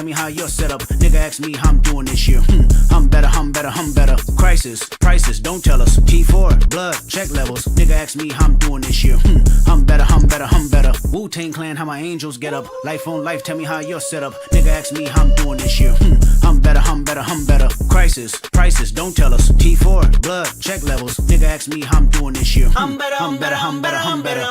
me how you're set up. Nigga ask me how I'm doing this year. I'm better, I'm better, I'm better. Crisis, prices, don't tell us. T4, blood, check levels. Nigga ask me how I'm doing this year. I'm better, I'm better, I'm better. Wu-Tang Clan, how my angels get up. Life on life, tell me how you're set up. Nigga ask me how I'm doing this year. I'm better, I'm better, I'm better. Crisis, prices, don't tell us. T4, blood, check levels. Nigga ask me how I'm doing this year. I'm better, I'm better, I'm better, I'm better.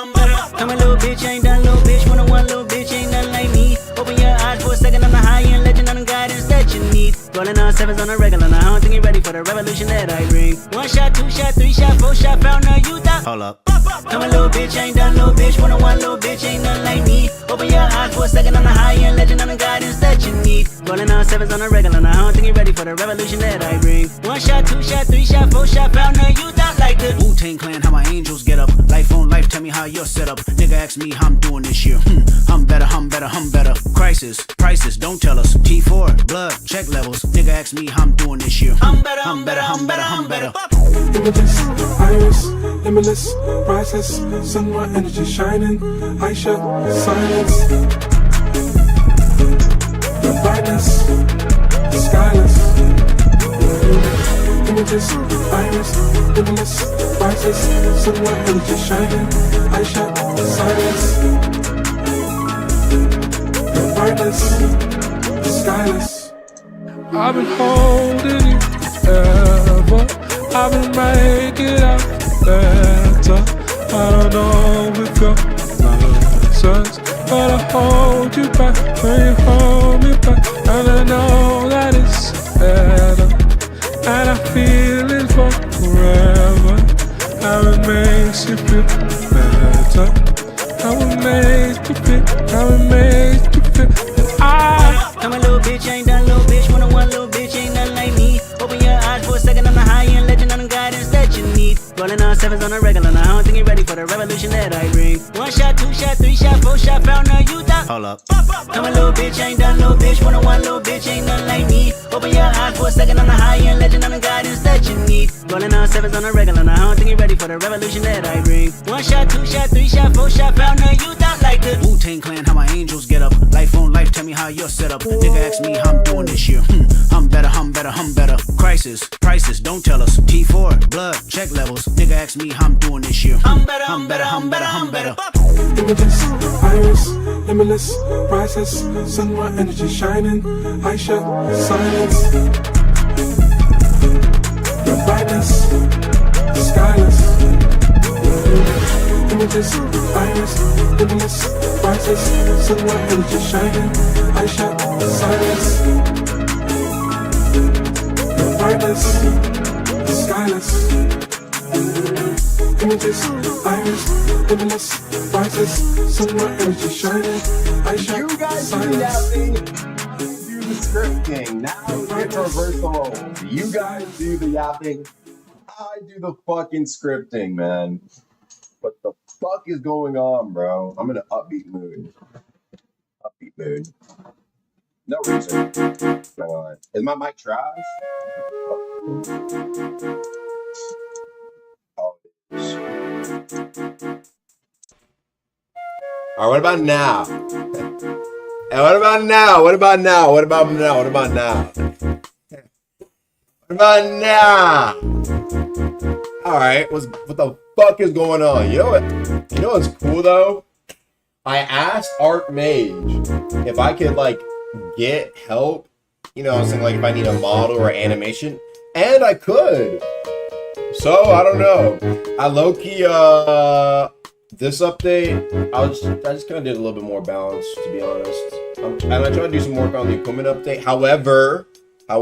Come a little bitch, ain't done little bitch. 101 little bitch, ain't nothing like me. Open your eyes for a second, I'm the high-end legend, I'm the guidance that you need. Rolling on sevens on a regular, now I don't think you're ready for the revolution that I bring. 1 shot, 2 shot, 3 shot, 4 shot, found a youth out. Hold up. Come a little bitch, ain't done little bitch. 101 little bitch, ain't nothing like me. Open your eyes for a second, I'm the high-end legend, I'm the guidance that you need. Rolling on sevens on a regular, now I don't think you're ready for the revolution that I bring. 1 shot, 2 shot, 3 shot, 4 shot, found a youth out like the Wu-Tang Clan, how my angels get up. Life on life, tell me how you're set up. Nigga ask me how I'm doing this year. I'm better, I'm better, I'm better. Crisis, prices, don't tell us. T4, blood, check levels. Nigga ask me how I'm doing this year. I'm better, I'm better, I'm better, I'm better. Images, iris, limitless, priceless, sunlight energy shining, Aisha, silence, the brightness, skyless. Images, iris, limitless, priceless, sunlight energy shining, Aisha, silence, the brightness, skyless. I've been holding you forever. I've been making out better. I don't know if you're nonsense, but I hold you back when you hold me back. And I know that it's better, and I feel it forever. How it makes you feel better. How it makes you feel. How it makes you feel. And Come a little bitch, ain't done little bitch. 101 little bitch, ain't nothing like me. Open your eyes for a second, I'm the high-end legend, I'm the guidance that you need. Rolling on sevens on a regular, now I don't think you're ready for the revolution that I bring. 1 shot, 2 shot, 3 shot, 4 shot, found a youth out. Hold up. Come a little bitch, ain't done little bitch. 101 little bitch, ain't nothing like me. Open your eyes for a second, I'm the high-end legend, I'm the guidance that you need. Rolling on sevens on a regular, now I don't think you're ready for the revolution that I bring. 1 shot, 2 shot, 3 shot, 4 shot, found a youth out like the Wu-Tang Clan, how my angels get up. Life on life, tell me how you're set up. Nigga ask me how I'm doing this year. I'm better, I'm better, I'm better. Crisis, prices, don't tell us. T4, blood, check levels. Nigga ask me how I'm doing this year. I'm better, I'm better, I'm better, I'm better. images, iris, limitless, priceless, sunlight energy shining, Aisha, silence, the brightness, skyless. Images, iris, limitless, priceless, sunlight energy shining, Aisha, silence, the brightness, skyless. Images, iris, limitless, priceless, sunlight energy shining, Aisha, You guys do silence. yapping, do the scripting. Now it's reversal. You guys do the yapping, I do the fucking scripting, man. What the fuck is going on, bro? I'm in an upbeat mood. Upbeat mood. No reason. Hang on. Is my mic trash? Oh, it is. Alright, what about now? And what about now? What about now? What about now? What about now? What about now? Alright, what the fuck is going on? You know what? You know what's cool though? I asked Art Mage if I could like get help. You know, I was saying like if I need a model or animation, and I could. So I don't know. I low key this update, I just kind of did a little bit more balance, to be honest. And I tried to do some work on the equipment update. However, I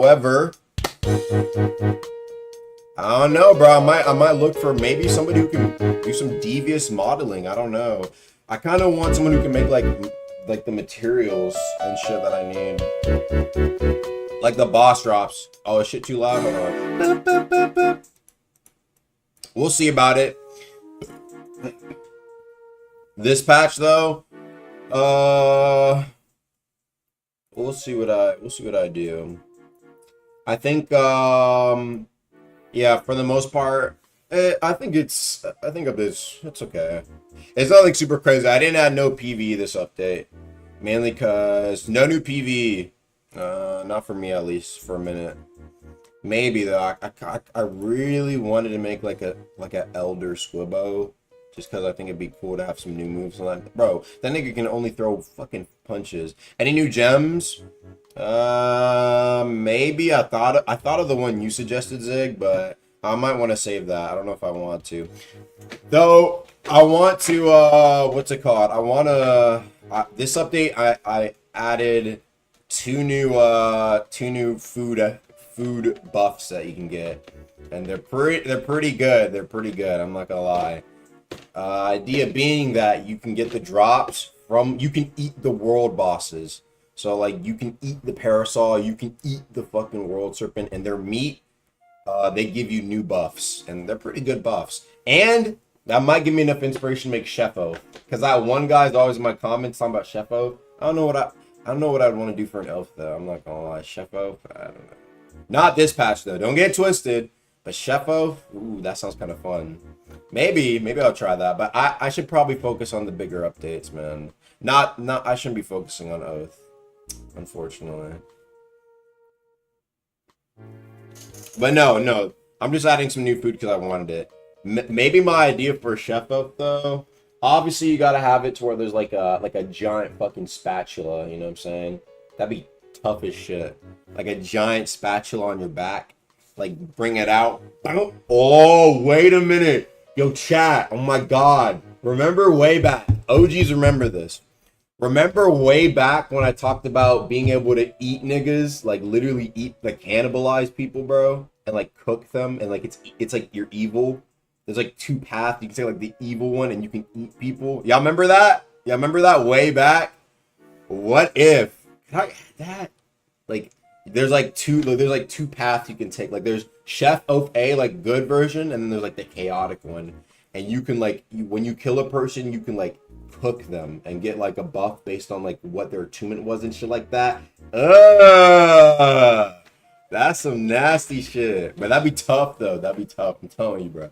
don't know, bro. I might look for maybe somebody who can do some devious modeling. I don't know. I kind of want someone who can make like the materials and shit that I need. Like the boss drops. Oh, is shit too loud? Hold on. We'll see about it. This patch though, we'll see what I do. I think yeah, for the most part, I think it's okay. It's not like super crazy. I didn't add no PvE this update, mainly because no new PvE. Not for me, at least for a minute. Maybe though. I really wanted to make like a Elder Squibbo, just because I think it'd be cool to have some new moves on that. Bro, that nigga can only throw fucking punches. Any new gems? Maybe I thought of the one you suggested, Zig, but I might want to save that. I don't know if I want to. Though I want to what's it called? I want to this update I added two new food buffs that you can get, and they're pretty good. They're pretty good. I'm not gonna lie. Idea being that you can get the drops from, you can eat the world bosses. So like you can eat the parasol, you can eat the fucking world serpent, and their meat, they give you new buffs, and they're pretty good buffs. And that might give me enough inspiration to make Sheffo, because that one guy's always in my comments talking about Sheffo. I don't know what I'd want to do for an elf though. I'm not gonna lie, Sheffo. I don't know. Not this patch though. Don't get it twisted. But Sheffo, ooh, that sounds kind of fun. Maybe I'll try that. But I should probably focus on the bigger updates, man. Not I shouldn't be focusing on Oath, unfortunately. But no, I'm just adding some new food because I wanted it. Maybe my idea for Sheffo though. Obviously, you gotta have it to where there's like a giant fucking spatula. You know what I'm saying? That'd be tough as shit. Like a giant spatula on your back. Like bring it out. Oh, wait a minute. Yo, chat. Oh my god. Remember way back. OGs remember this. Remember way back when I talked about being able to eat niggas, like literally eat, like cannibalize people, bro, and like cook them, and like it's like you're evil. There's like two paths. You can take like the evil one, and you can eat people. Y'all remember that? Y'all remember that way back? What if that? Like, there's like two paths you can take. Like, there's Chef Oath A, like good version, and then there's like the chaotic one. And you can like when you kill a person, you can like cook them and get like a buff based on like what their attunement was and shit like that. That's some nasty shit. But that'd be tough though. That'd be tough. I'm telling you, bro.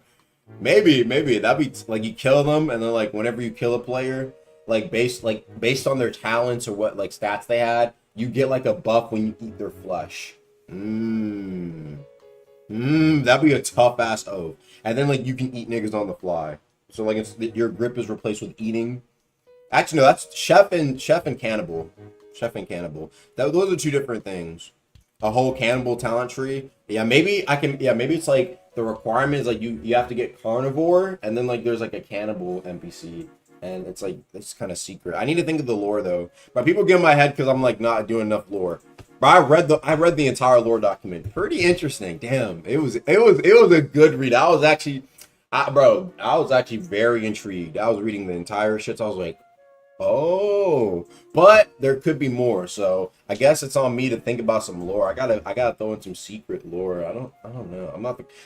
Maybe that'd be like you kill them, and then like whenever you kill a player, like based on their talents or what like stats they had, you get like a buff when you eat their flesh. That'd be a tough ass oath. And then like you can eat niggas on the fly. So like your grip is replaced with eating. Actually no, that's chef and cannibal. Chef and cannibal. Those are two different things. A whole cannibal talent tree. Yeah, maybe it's like the requirement is like you have to get carnivore, and then like there's like a cannibal NPC, and it's like it's kind of secret. I need to think of the lore though. But people get in my head because I'm like not doing enough lore. But I read the entire lore document. Pretty interesting. Damn, it was a good read. I was actually very intrigued. I was reading the entire shit. So I was like, oh, but there could be more. So I guess it's on me to think about some lore. I gotta throw in some secret lore. I don't know.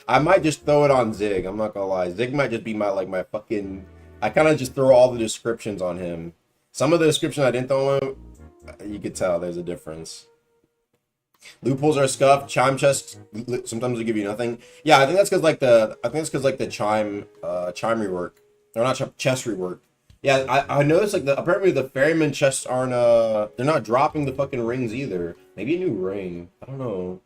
I might just throw it on Zig. I'm not gonna lie. Zig might just be my fucking. I kind of just throw all the descriptions on him. Some of the descriptions I didn't throw in, you could tell there's a difference. Loopholes are scuffed. Chime chests sometimes they give you nothing. Yeah, I think that's because like the chime rework, or not chest rework. Yeah, I noticed like apparently the ferryman chests aren't they're not dropping the fucking rings either. Maybe a new ring. I don't know.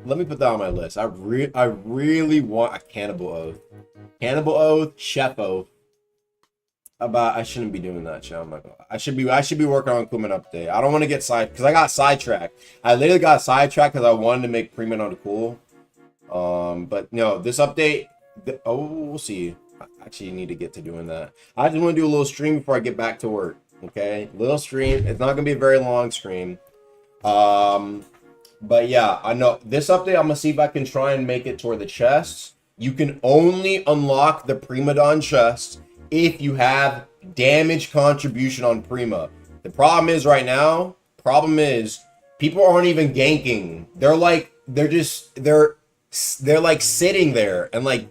Let me put that on my list. I really want a cannibal oath. Cannibal oath, chef oath. I shouldn't be doing that, shit. I'm not gonna lie. I should be working on Kuman update. I don't want to get because I got sidetracked. I literally got sidetracked because I wanted to make Primadon cool. But no, this update. We'll see. I actually need to get to doing that. I just want to do a little stream before I get back to work. Okay, little stream. It's not gonna be a very long stream. But yeah, I know this update. I'm gonna see if I can try and make it toward the chests. You can only unlock the Primadon chest if you have damage contribution on Prima. The problem is right now, people aren't even ganking. They're like sitting there and like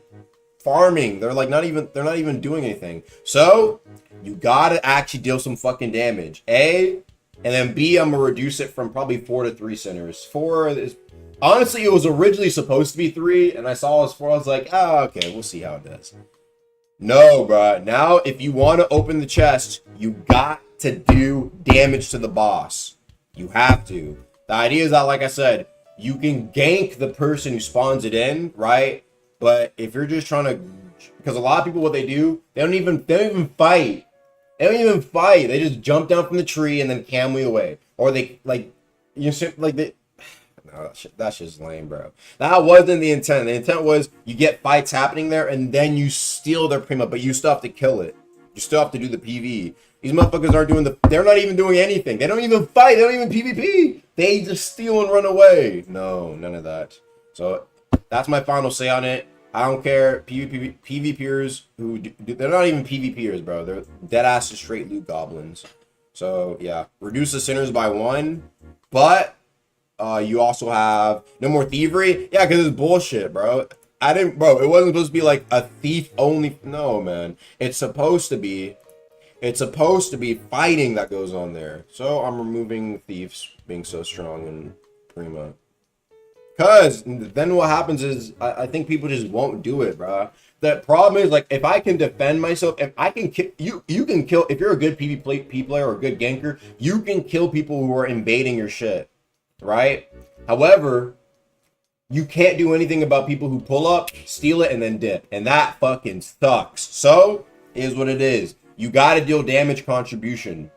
farming. They're not even doing anything. So you gotta actually deal some fucking damage. A, and then B, I'm gonna reduce it from probably 4 to 3 centers. 4 is honestly it was originally supposed to be 3, and I saw it was 4. I was like, oh, okay, we'll see how it does. No, bro. Now, if you want to open the chest, you got to do damage to the boss. You have to. The idea is that, like I said, you can gank the person who spawns it in, right? But if you're just trying to, because a lot of people, what they do, they don't even fight. They don't even fight. They just jump down from the tree and then camly away, or they like, you like they. No, that's just lame, bro. That wasn't the intent. The intent was you get fights happening there, and then you steal their prima, but you still have to kill it. You still have to do the PvE. These motherfuckers aren't doing they're not even doing anything. They don't even fight. They don't even PvP. They just steal and run away. No, none of that. So that's my final say on it. I don't care. PvPers who they're not even PvPers, bro. They're dead ass straight loot goblins. So yeah, reduce the sinners by 1, but you also have no more thievery. Yeah, because it's bullshit, bro. Bro, it wasn't supposed to be like a thief only. No, man. It's supposed to be fighting that goes on there. So I'm removing thieves being so strong and prima. Because then what happens is I think people just won't do it, bro. The problem is, like, if I can defend myself, if I can kill you can kill, if you're a good PvP player or a good ganker, you can kill people who are invading your shit, right? However, you can't do anything about people who pull up, steal it, and then dip. And that fucking sucks. So, is what it is. You gotta deal damage contribution.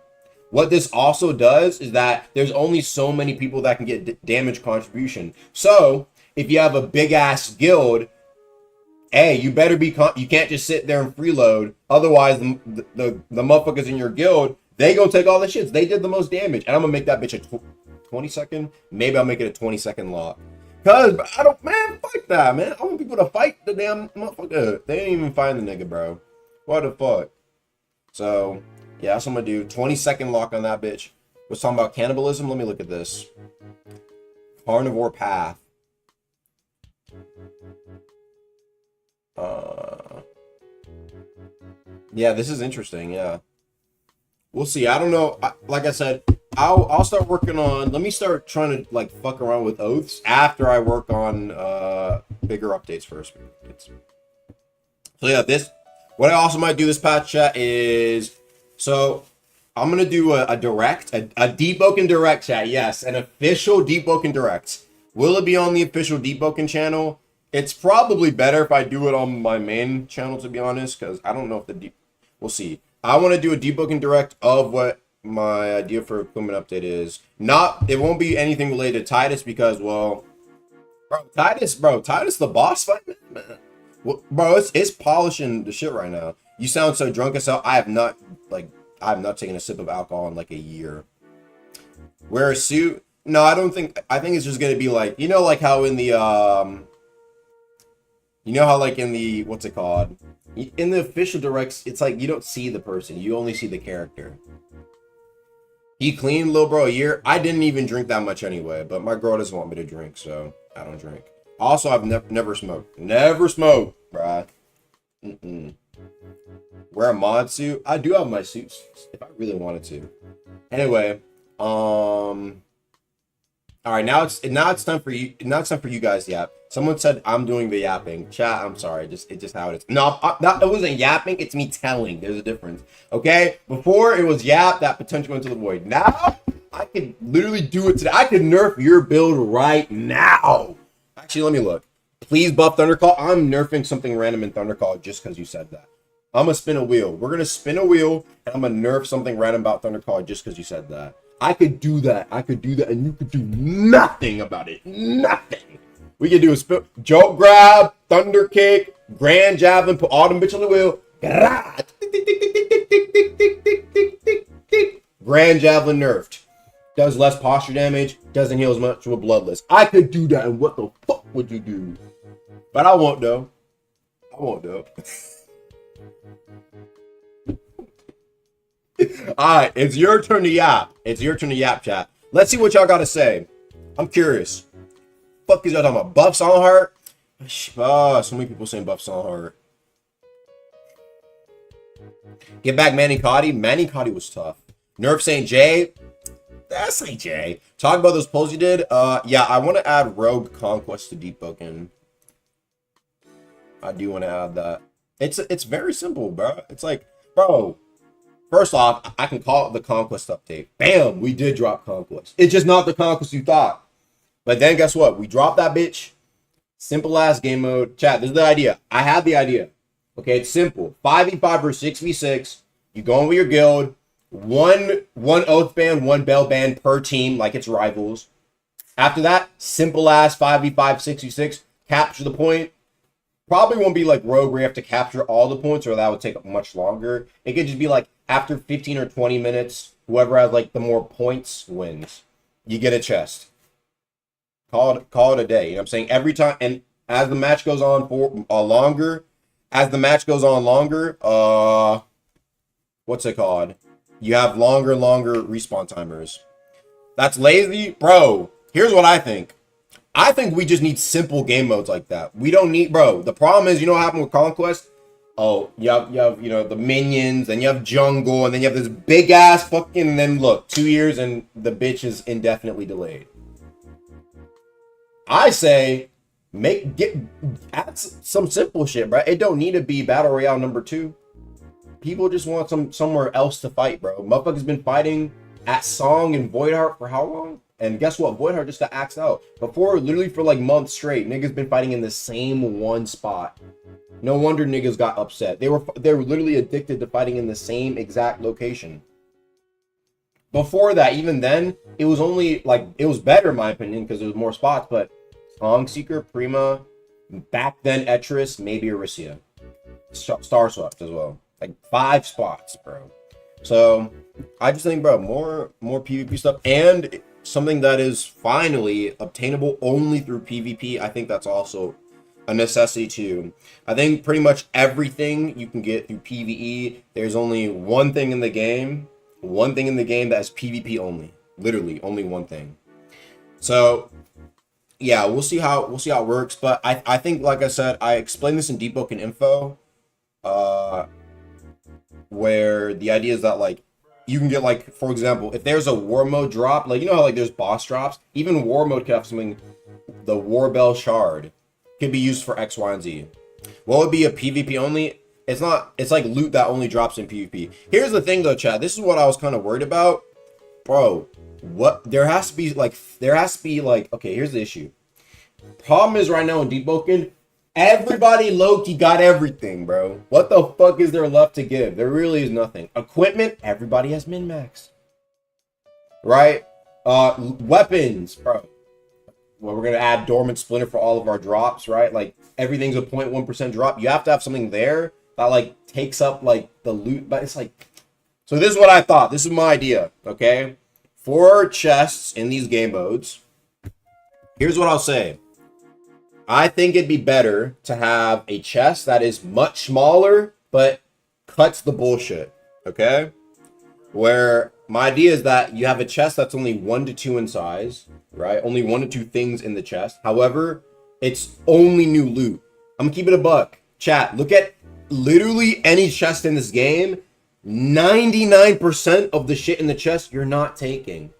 What this also does is that there's only so many people that can get damage contribution. So, if you have a big-ass guild, hey, you better be... you can't just sit there and freeload. Otherwise, the motherfuckers in your guild, they gonna take all the shits. They did the most damage. And I'm gonna make that bitch a 20-second. Maybe I'll make it a 20-second lock. Cause I don't, man, fuck that, man. I want people to fight the damn motherfucker. They didn't even find the nigga, bro. What the fuck? So, yeah, that's what I'm gonna do. 20-second lock on that bitch. Was talking about cannibalism. Let me look at this. Carnivore path. Yeah, this is interesting. Yeah, we'll see. I don't know. Like I said, I'll start working on. Let me start trying to like fuck around with oaths after I work on bigger updates first. So yeah, what I also might do this patch chat is, so I'm gonna do a direct, a Deep Oaken direct chat. Yes, an official Deep Oaken direct. Will it be on the official Deep Oaken channel? It's probably better if I do it on my main channel, to be honest, because I don't know if the deep. We'll see. I want to do a Deep Oaken direct of what my idea for equipment update is. It won't be anything related to Titus because, well, Titus the boss fight, man. Well, bro, it's polishing the shit right now. You sound so drunk as hell. I have not taken a sip of alcohol in like a year. Wear a suit? No, I don't think. I think it's just gonna be like, you know, like how in the you know how like in the, what's it called? In the official directs, it's like you don't see the person, you only see the character. He cleaned, little bro, a year. I didn't even drink that much anyway, but my girl doesn't want me to drink, so I don't drink. Also, I've never smoked. Never smoked, bruh. Wear a mod suit? I do have my suits if I really wanted to. Anyway, all right, now it's time for you. Now it's time for you guys to yap. Someone said I'm doing the yapping. Chat, I'm sorry. It's just how it is. No, it wasn't yapping. It's me telling. There's a difference. Okay? Before it was yap, that potential went to the void. Now, I can literally do it today. I can nerf your build right now. Actually, let me look. Please buff Thundercall. I'm nerfing something random in Thundercall just because you said that. I'm going to spin a wheel. We're going to spin a wheel, and I'm going to nerf something random about Thundercall just because you said that. I could do that. And you could do nothing about it. Nothing. We could do a joke grab, thunder kick, grand javelin, put all them bitch on the wheel. Grand javelin nerfed. Does less posture damage, doesn't heal as much with bloodless. I could do that, and what the fuck would you do? But I won't though. Alright, it's your turn to yap. Chat. Let's see what y'all gotta say. I'm curious. Fuck is y'all talking about? Buff Songheart? So many people saying buff Songheart. Get back Manny Cotty. Manny Cotty was tough. Nerf St. J. That's St. J. Talk about those polls you did. Yeah, I want to add Rogue Conquest to Deep Oaken. I do want to add that. It's very simple, bro. It's like, bro, First off, I can call it the Conquest update. Bam, we did drop Conquest. It's just not the Conquest you thought. But then guess what? We dropped that bitch. Simple ass game mode. Chat, this is the idea. I had the idea. Okay, it's simple. 5v5 versus 6v6. You go in with your guild. One oath band, one bell band per team, like it's rivals. After that, simple ass 5v5, 6v6. Capture the point. Probably won't be like Rogue where you have to capture all the points, or that would take much longer. It could just be like after 15 or 20 minutes, whoever has like the more points wins. You get a chest. Call it a day. You know what I'm saying? Every time, and as the match goes on for longer, what's it called? You have longer respawn timers. That's lazy, bro. Here's what I think. I think we just need simple game modes like that. We don't need, bro. The problem is, you know what happened with Conquest? Oh, you have the minions, and you have jungle, and then you have this big ass fucking, and then look, 2 years and the bitch is indefinitely delayed. I say add some simple shit, bro. It don't need to be Battle Royale #2. People just want somewhere else to fight, bro. Motherfuckers been fighting at Song and Voidheart for how long? And guess what? Voidheart just got axed out. Before, literally for like months straight, niggas been fighting in the same one spot. No wonder niggas got upset. They were literally addicted to fighting in the same exact location. Before that, even then, it was only like, it was better in my opinion because there was more spots, but Song Seeker, Prima, back then Etris, maybe Arisia. Star Swept as well. Like 5 spots, bro. So I just think, bro, more PvP stuff, and something that is finally obtainable only through PvP. I think that's also a necessity too. I think pretty much everything you can get through PvE. There's only one thing in the game that is PvP only. Literally only one thing. So yeah, we'll see how it works. But I think, like I said, I explained this in Debug and Info, where the idea is that like you can get, like, for example, if there's a war mode drop, like, you know how like there's boss drops, even war mode could have something. The War Bell Shard could be used for X, Y, and Z. What would be a PvP only? It's not. It's like loot that only drops in PvP. Here's the thing though, chat. This is what I was kind of worried about, bro. What there has to be like. Okay, here's the issue. Problem is right now in Deboken, everybody low-key got everything, bro. What the fuck is there left to give? There really is nothing. Equipment, everybody has min-max. Right? Weapons, bro. Well, we're going to add Dormant Splinter for all of our drops, right? Like, everything's a 0.1% drop. You have to have something there that, like, takes up, like, the loot. But it's like... So this is what I thought. This is my idea, okay? For chests in these game modes, here's what I'll say. I think it'd be better to have a chest that is much smaller, but cuts the bullshit, okay? Where my idea is that you have a chest that's only 1 to 2 in size, right? Only 1 to 2 things in the chest. However, it's only new loot. I'm gonna keep it a buck. Chat, look at literally any chest in this game. 99% of the shit in the chest you're not taking.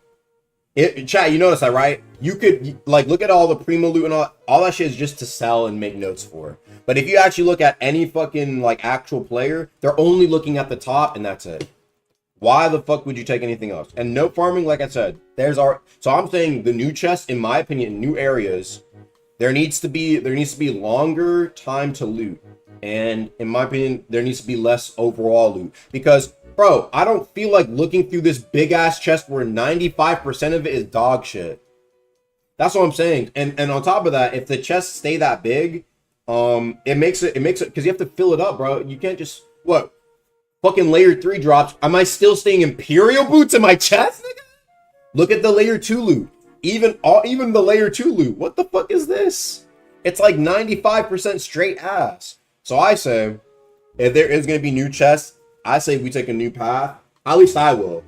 Chat, you notice that, right? You could, like, look at all the Primo loot and all that shit is just to sell and make notes for. But if you actually look at any fucking, like, actual player, they're only looking at the top and that's it. Why the fuck would you take anything else? And note farming, like I said, so I'm saying the new chests, in my opinion, in new areas, there needs to be longer time to loot. And in my opinion, there needs to be less overall loot. Because, bro, I don't feel like looking through this big ass chest where 95% of it is dog shit. That's what I'm saying. And on top of that, if the chests stay that big, it makes it because you have to fill it up, bro. You can't just fucking layer 3 drops. Am I still staying Imperial boots in my chest, nigga? Look at the layer 2 loot. Even the layer 2 loot. What the fuck is this? It's like 95% straight ass. So I say, if there is gonna be new chests, I say we take a new path. At least I will.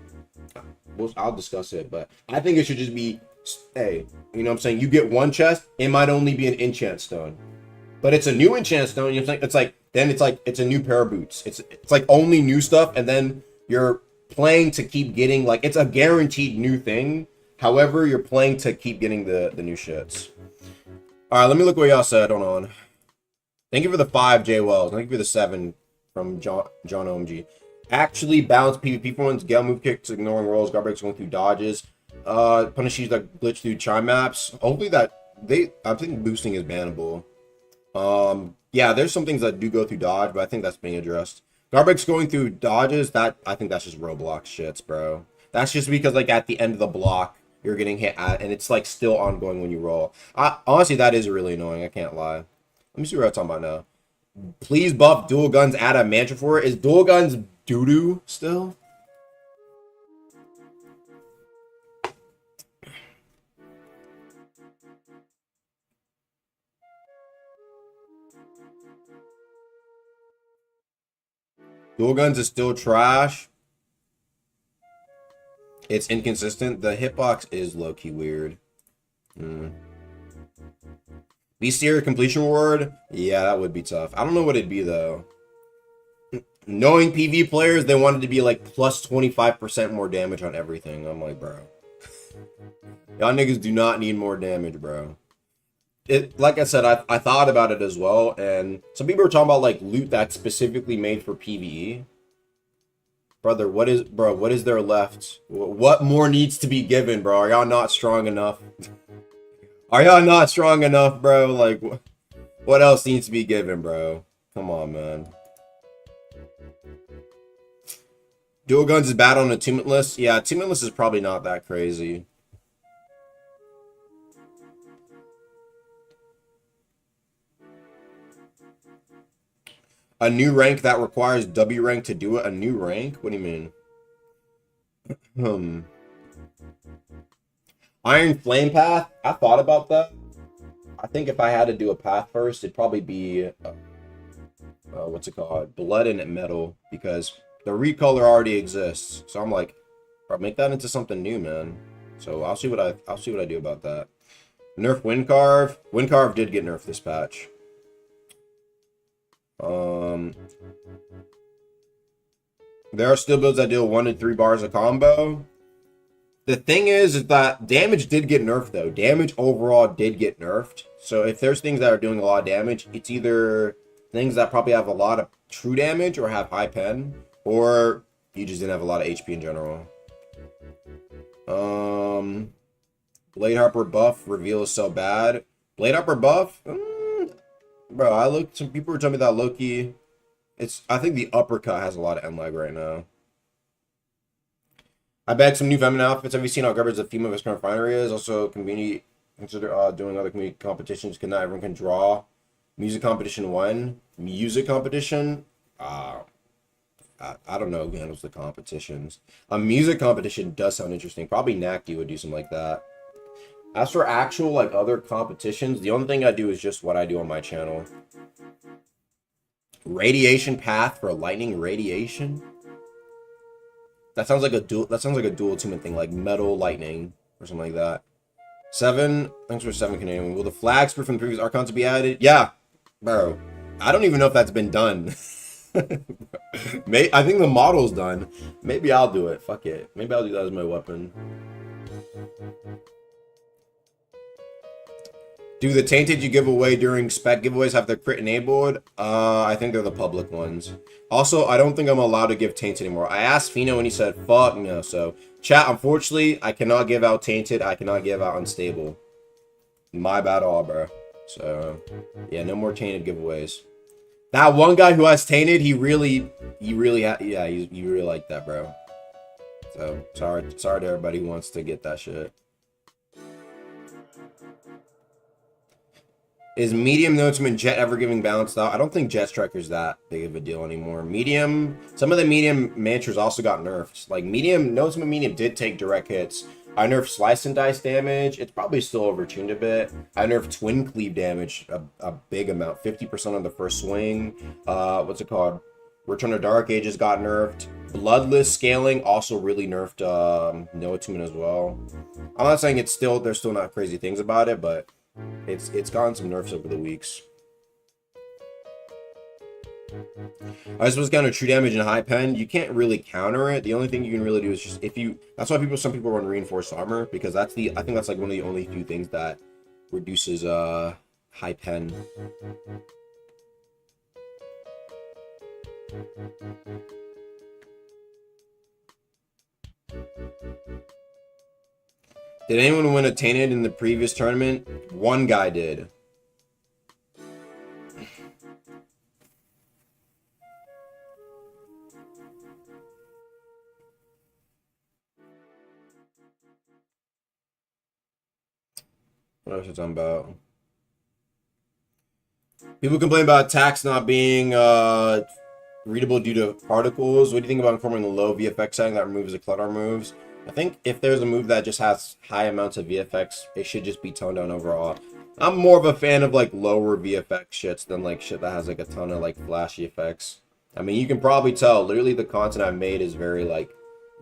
I'll discuss it, but I think it should just be, hey, you know what I'm saying? You get 1 chest, it might only be an enchant stone. But it's a new enchant stone, you know what I'm saying? It's a new pair of boots. It's like only new stuff, and then you're playing to keep getting, like, it's a guaranteed new thing. However, you're playing to keep getting the new shits. Alright, let me look what y'all said. Hold on. Thank you for the 5, J Wells. Thank you for the 7 from John OMG. Actually balance PvP points, Gale move kicks, ignoring rolls, garbage going through dodges. Punishes that glitch through chime maps. Hopefully that I think boosting is bannable. Yeah, there's some things that do go through dodge, but I think that's being addressed. Garbage going through dodges, I think that's just Roblox shits, bro. That's just because like at the end of the block you're getting hit at, and it's like still ongoing when you roll. Honestly, that is really annoying. I can't lie. Let me see what I'm talking about now. Please buff dual guns. Add a mantra for it. Is dual guns doo doo still? Dual guns is still trash. It's inconsistent. The hitbox is low-key weird. Beastier completion reward? Yeah, that would be tough. I don't know what it'd be, though. Knowing PvE players, they wanted to be like plus 25% more damage on everything. I'm like, bro. Y'all niggas do not need more damage, bro. Like I said, I thought about it as well, and some people are talking about like loot that's specifically made for PvE. Brother, what is there left? What more needs to be given, bro? Are y'all not strong enough? Are y'all not strong enough, bro? Like, what else needs to be given, bro? Come on, man. Dual guns is bad on attunementless. Yeah, attunementless is probably not that crazy. A new rank that requires W rank to do it? A new rank? What do you mean? Iron Flame Path? I thought about that. I think if I had to do a path first, it'd probably be... what's it called? Blood and Metal. Because the recolor already exists. So I'm like, bro, make that into something new, man. So I'll see what I do about that. Nerf Windcarve. Windcarve did get nerfed this patch. There are still builds that deal 1 to 3 bars a combo. The thing is that damage did get nerfed, though. Damage overall did get nerfed. So if there's things that are doing a lot of damage, it's either things that probably have a lot of true damage or have high pen, or you just didn't have a lot of HP in general. Blade Harper buff reveal is so bad. Blade Harper buff? Bro, some people were telling me that Loki... I think the uppercut has a lot of end lag right now. I bagged some new feminine outfits. Have you seen how garbage the female Western refinery is? Also, community consider doing other community competitions. Not everyone can draw. Music competition 1. Music competition? I don't know who handles the competitions. A music competition does sound interesting. Probably Nacti would do something like that. As for actual like other competitions, the only thing I do is just what I do on my channel. Radiation path for lightning radiation. That sounds like a dual attunement thing, like metal lightning or something like that. 7. Thanks for 7 Canadian. Will the flag sprue from the previous Archons be added? Yeah, bro. I don't even know if that's been done. I think the model's done. Maybe I'll do it. Fuck it. Maybe I'll do that as my weapon. Do the tainted you give away during spec giveaways have their crit enabled? I think they're the public ones. Also, I don't think I'm allowed to give tainted anymore. I asked Fino and he said, fuck no. So, chat, unfortunately, I cannot give out tainted. I cannot give out unstable. My bad all, bro. So, yeah, no more tainted giveaways. That one guy who has tainted, you really like that, bro. So, sorry to everybody who wants to get that shit. Is medium Noteman Jet ever giving balanced out? I don't think Jet Striker's that big of a deal anymore. Medium, some of the medium mantras also got nerfed. Like medium, Noteman medium did take direct hits. I nerfed slice and dice damage. It's probably still overtuned a bit. I nerfed twin cleave damage a big amount, 50% on the first swing. What's it called? Return of Dark Ages got nerfed. Bloodless scaling also really nerfed no attunement as well. I'm not saying there's still not crazy things about it, but it's gotten some nerfs over the weeks. I suppose counter true damage and high pen. You can't really counter it. The only thing you can really do is just that's why some people run reinforced armor, because I think that's like one of the only few things that reduces high pen. Did anyone win a Tainted in the previous tournament? One guy did. What else are you talking about? People complain about attacks not being readable due to particles. What do you think about incorporating the low VFX setting that removes the clutter moves? I think if there's a move that just has high amounts of VFX, it should just be toned down overall. I'm more of a fan of like lower VFX shits than like shit that has like a ton of like flashy effects. I mean, you can probably tell literally the content I've made is very like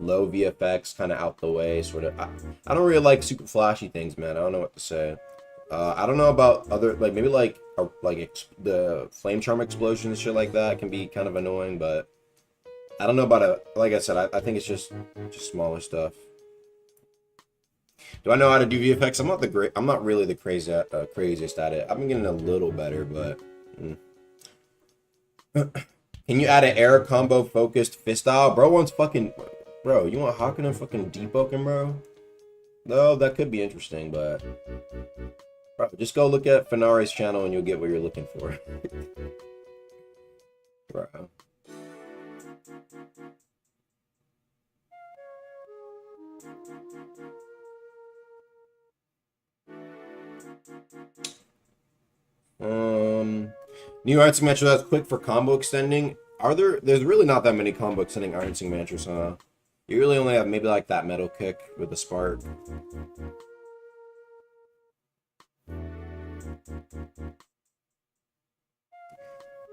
low VFX, kind of out the way sort of. I don't really like super flashy things, man. I don't know what to say. I don't know about other, like maybe like the flame charm explosions and shit like that can be kind of annoying, but I don't know about it. Like I said, I think it's just smaller stuff. Do I know how to do VFX? I'm not really the craziest at it. I've been getting a little better, but can you add an air combo focused fist style? Bro wants fucking, bro, you want Hakunen fucking depoking, bro? No, that could be interesting, but bro, just go look at Fenari's channel and you'll get what you're looking for. Bro. New Iron Sing Mantra that's quick for combo extending. There's really not that many combo extending Iron Sing Mantras, huh? You really only have maybe like that metal kick with the spark.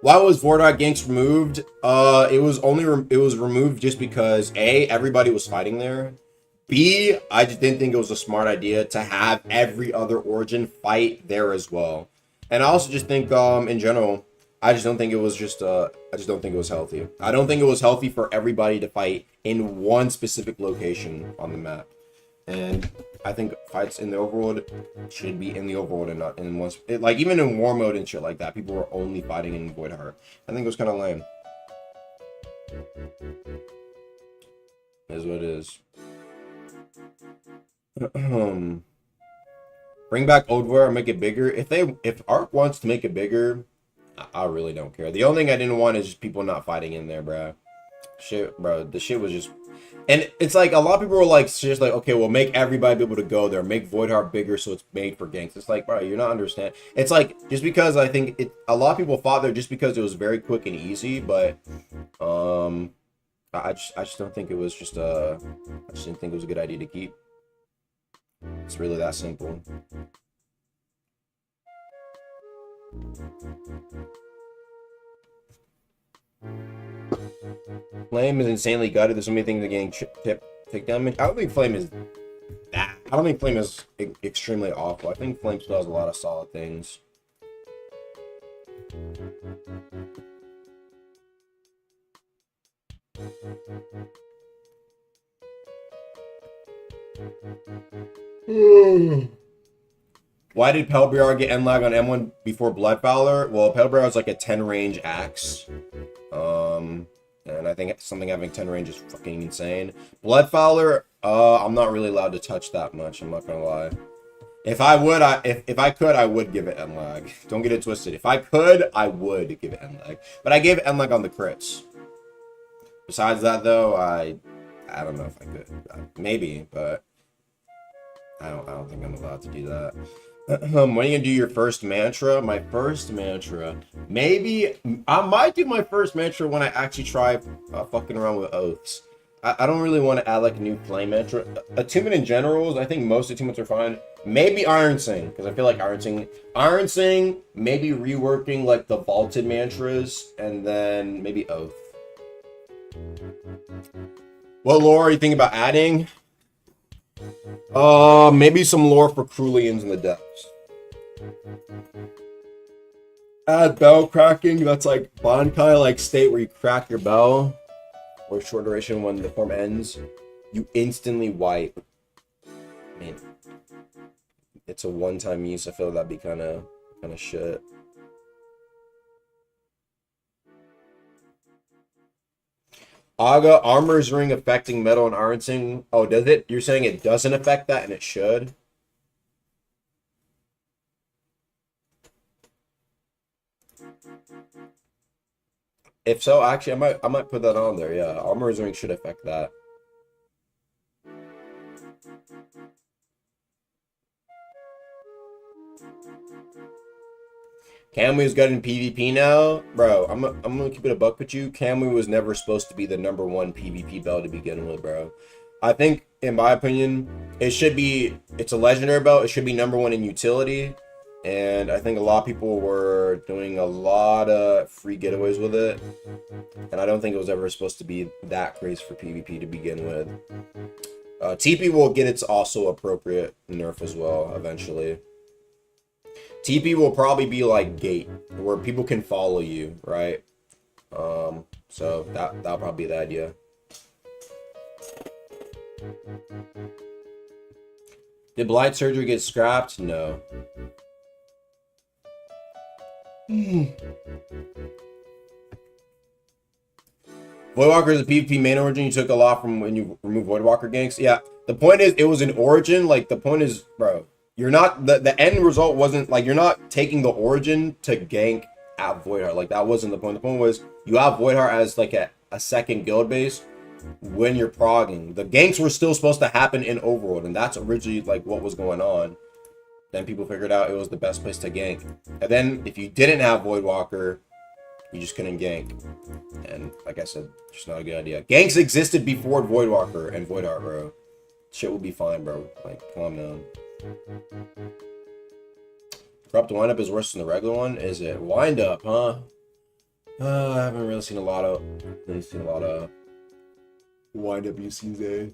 Why was Vordark ganks removed? It was removed just because A, everybody was fighting there. B, I just didn't think it was a smart idea to have every other origin fight there as well. And I also just think, in general, I just don't think it was healthy. I don't think it was healthy for everybody to fight in one specific location on the map. And I think fights in the overworld should be in the overworld and not in one. Like, even in war mode and shit like that, people were only fighting in Void Heart. I think it was kind of lame. Is what it is. Bring back Old War or make it bigger. If Ark wants to make it bigger, I really don't care. The only thing I didn't want is just people not fighting in there, bro. Shit, bro. The shit was just, and it's like a lot of people were like, just like, okay, well, make everybody be able to go there, make Void Heart bigger so it's made for ganks. It's like, bro, you're not understanding. It's like just because I think a lot of people fought there just because it was very quick and easy, but I just don't think it was just I just didn't think it was a good idea to keep. It's really that simple. Flame is insanely gutted. There's so many things that getting tick damage. I don't think Flame is that. I don't think Flame is extremely awful. I think Flame still has a lot of solid things. Why did Pelbriar get end lag on M1 before Bloodfowler? Well, Pelbriar is like a 10 range axe. And I think something having 10 range is fucking insane. Bloodfowler, I'm not really allowed to touch that much, I'm not gonna lie. If I could, I would give it end lag. Don't get it twisted. If I could, I would give it end lag. But I gave it end lag on the crits. Besides that though, I don't know if I could. Maybe, but I don't think I'm allowed to do that. When are you gonna do your first mantra? My first mantra, maybe I might do my first mantra when I actually try fucking around with oaths. I don't really want to add like a new flame mantra. Attunement in general, I think most attunements are fine. Maybe Iron Sing, because I feel like Iron Sing, maybe reworking like the vaulted mantras, and then maybe oath. What lore are you thinking about adding? Maybe some lore for Crulians in the depths. Add bell cracking. That's like Bankai like state where you crack your bell, or short duration when the form ends, you instantly wipe. I mean, it's a one-time use. I feel that'd be kind of shit. Aga, Armor's Ring affecting Metal and Iron Sing. Oh, does it? You're saying it doesn't affect that and it should? If so, actually, I might put that on there. Yeah, Armor's Ring should affect that. Kamui is good in PvP now, bro. I'm gonna keep it a buck with you. Kamui was never supposed to be the #1 PvP belt to begin with, bro. I think, in my opinion, it should be. It's a legendary belt. It should be #1 in utility, and I think a lot of people were doing a lot of free getaways with it, and I don't think it was ever supposed to be that crazy for PvP to begin with. TP will get its also appropriate nerf as well eventually. TP will probably be like Gate, where people can follow you, right? So that'll probably be the idea. Did Blight Surgery get scrapped? No. Voidwalker is a PvP main origin. You took a lot from when you remove Voidwalker ganks. Yeah, the point is, it was an origin. Like, the point is, bro, you're not, the end result wasn't, like, you're not taking the origin to gank at Voidheart. Like, that wasn't the point. The point was, you have Voidheart as, like, a second guild base when you're progging. The ganks were still supposed to happen in Overworld, and that's originally, like, what was going on. Then people figured out it was the best place to gank. And then, if you didn't have Voidwalker, you just couldn't gank. And, like I said, just not a good idea. Ganks existed before Voidwalker and Voidheart, bro. Shit will be fine, bro. Like, calm down. Corrupt Windup is worse than the regular one? Is it? Windup, huh? I haven't really seen a lot of Windup UCs, eh?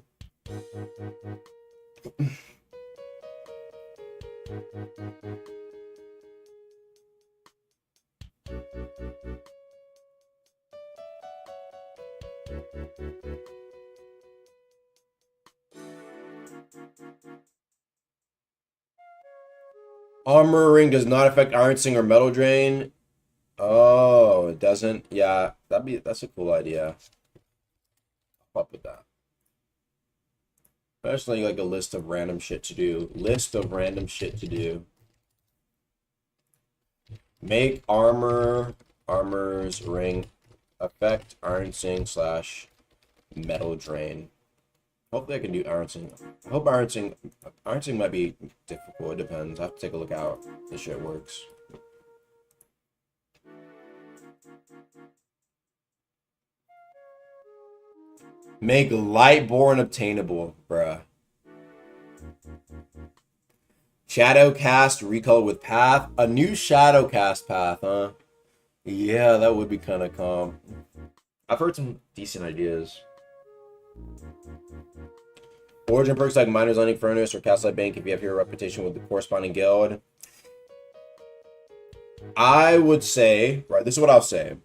Armor Ring does not affect Iron Sing or Metal Drain. Oh, it doesn't? Yeah, that's a cool idea. I'll up with that. Especially like a list of random shit to do. Make Armor's Ring affect Iron Sing / Metal Drain. Hopefully I can do Iron Sing. I hope Iron Sing might be difficult. It depends. I have to take a look how this shit works. Make Lightborn obtainable, bruh. Shadowcast recolor with path. A new Shadowcast path, huh? Yeah, that would be kind of calm. I've heard some decent ideas. Origin perks like Miner's Landing Furnace or Castlight Bank if you have hero reputation with the corresponding guild. I would say, right, this is what I'll say.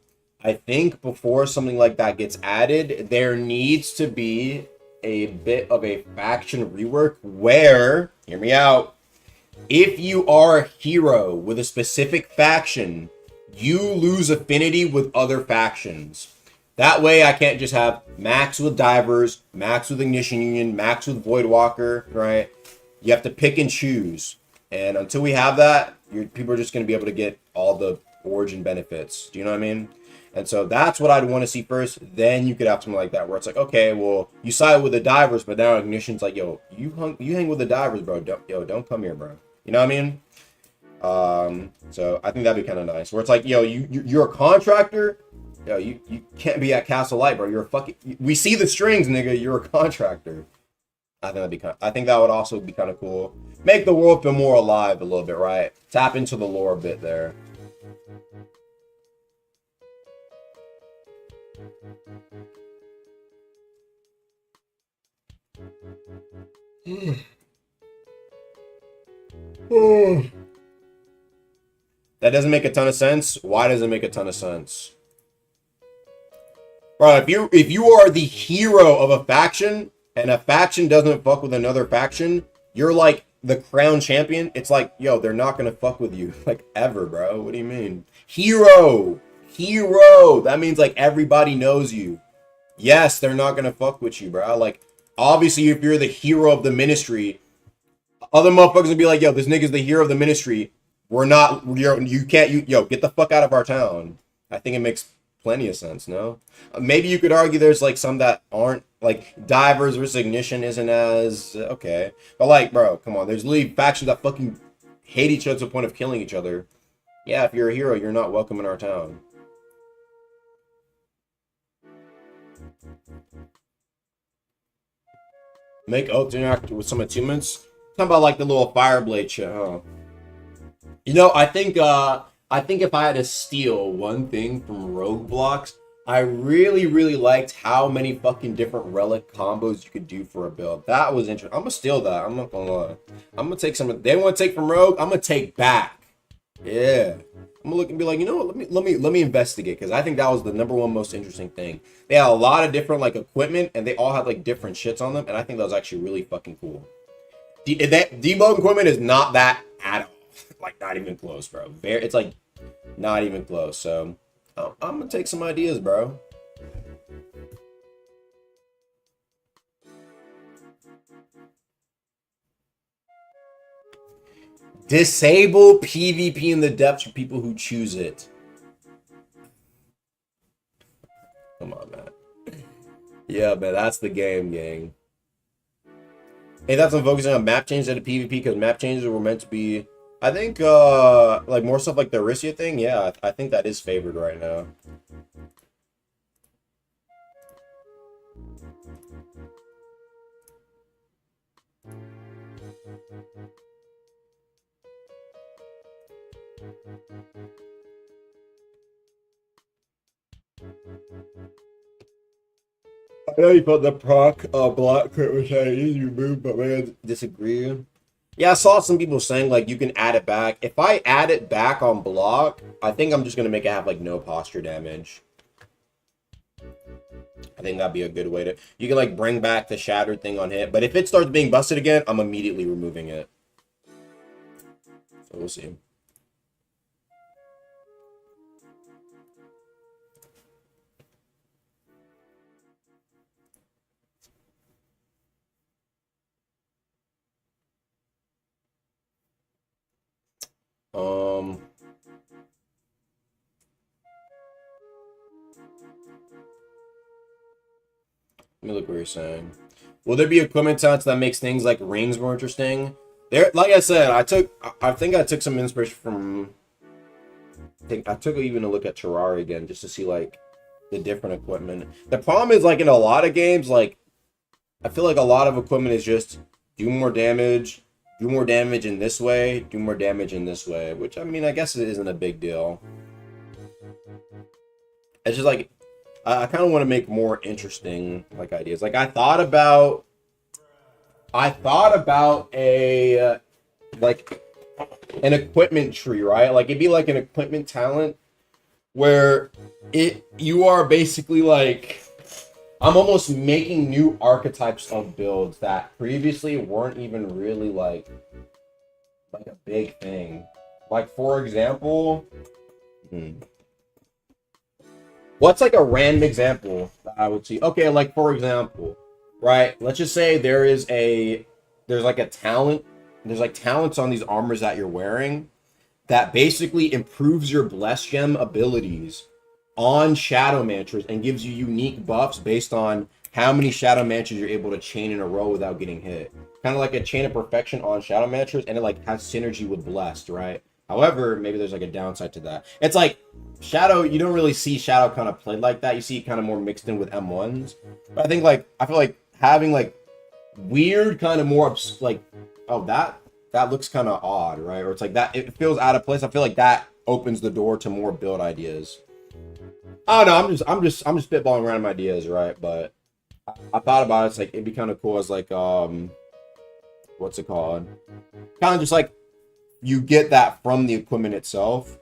I think before something like that gets added, there needs to be a bit of a faction rework where, hear me out, if you are a hero with a specific faction, you lose affinity with other factions. That way I can't just have max with Divers, max with Ignition Union, max with Voidwalker, right? You have to pick and choose. And until we have that, people are just going to be able to get all the origin benefits. Do you know what I mean? And so that's what I'd want to see first. Then you could have something like that where it's like, okay, well, you side with the Divers, but now Ignition's like, yo, you hang with the Divers, bro. Don't come here, bro. You know what I mean? So I think that'd be kind of nice. Where it's like, yo, you're a contractor. Yo, you can't be at Castle Light, bro. You're a fucking. We see the strings, nigga. You're a contractor. I think that would also be kind of cool. Make the world feel more alive a little bit, right? Tap into the lore a bit there. That doesn't make a ton of sense. Why does it make a ton of sense? Bro, if you are the hero of a faction and a faction doesn't fuck with another faction, you're like the crown champion. It's like, yo, they're not gonna fuck with you like ever, bro. What do you mean? Hero. That means like everybody knows you. Yes, they're not gonna fuck with you, bro. Like, obviously, if you're the hero of the ministry, other motherfuckers will be like, yo, this nigga's the hero of the ministry. We're not, you can't, yo, get the fuck out of our town. I think it makes plenty of sense, no? Maybe you could argue there's like some that aren't, like, Divers versus Ignition isn't as, okay. But like, bro, come on, there's literally factions that fucking hate each other to the point of killing each other. Yeah, if you're a hero, you're not welcome in our town. Make oaths interact with some attunements. Talking about like the little Fireblade shit, huh? You know, I think if I had to steal one thing from Roadblocks, I really liked how many fucking different relic combos you could do for a build. That was interesting. I'm gonna steal that. I'm not gonna lie. I'm gonna take some. They want to take from Rogue. I'm gonna take back. Yeah. I'm gonna look and be like, you know what? Let me investigate, because I think that was the #1 most interesting thing. They had a lot of different like equipment, and they all had like different shits on them, and I think that was actually really fucking cool. That debug equipment is not that at all. Like, not even close, bro. It's like not even close. So I'm gonna take some ideas, bro. Disable PvP in the depths for people who choose it. Come on, man. Yeah, man, that's the game, gang. Hey, that's I'm focusing on map changes at PvP, because map changes were meant to be, I think, like more stuff like the Arisia thing. Yeah, I think that is favored right now. I know you put the proc block crit, which I usually remove, but man, disagree. Yeah, I saw some people saying like you can add it back. If I add it back on block, I think I'm just gonna make it have like no posture damage. I think that'd be a good way to. You can like bring back the shattered thing on hit, but if it starts being busted again, I'm immediately removing it. So we'll see. Let me look what you're saying. Will there be equipment talents that makes things like rings more interesting? There, like I said, I think I took some inspiration from. I took even a look at Terraria again just to see like the different equipment. The problem is like in a lot of games, like I feel like a lot of equipment is just do more damage in this way, do more damage in this way, which I mean I guess it isn't a big deal. It's just like I kind of want to make more interesting like ideas. Like I thought about a like an equipment tree, right? Like it'd be like an equipment talent where you are basically like I'm almost making new archetypes of builds that previously weren't even really like a big thing. Like for example, what's like a random example that I would see? Okay, like for example, right? Let's just say there's like a talent. There's like talents on these armors that you're wearing that basically improves your bless gem abilities on Shadow Mantras and gives you unique buffs based on how many Shadow Mantras you're able to chain in a row without getting hit. Kind of like a chain of perfection on Shadow Mantras, and it like has synergy with Blessed, right? However, maybe there's like a downside to that. It's like Shadow, you don't really see Shadow kind of played like that. You see it kind of more mixed in with M1s. But I feel like having like weird kind of more like, oh, that looks kind of odd, right? Or it's like that, it feels out of place. I feel like that opens the door to more build ideas. I don't know, I'm just spitballing random ideas, right? But I thought about it, it's like it'd be kind of cool as like what's it called? Kind of just like you get that from the equipment itself.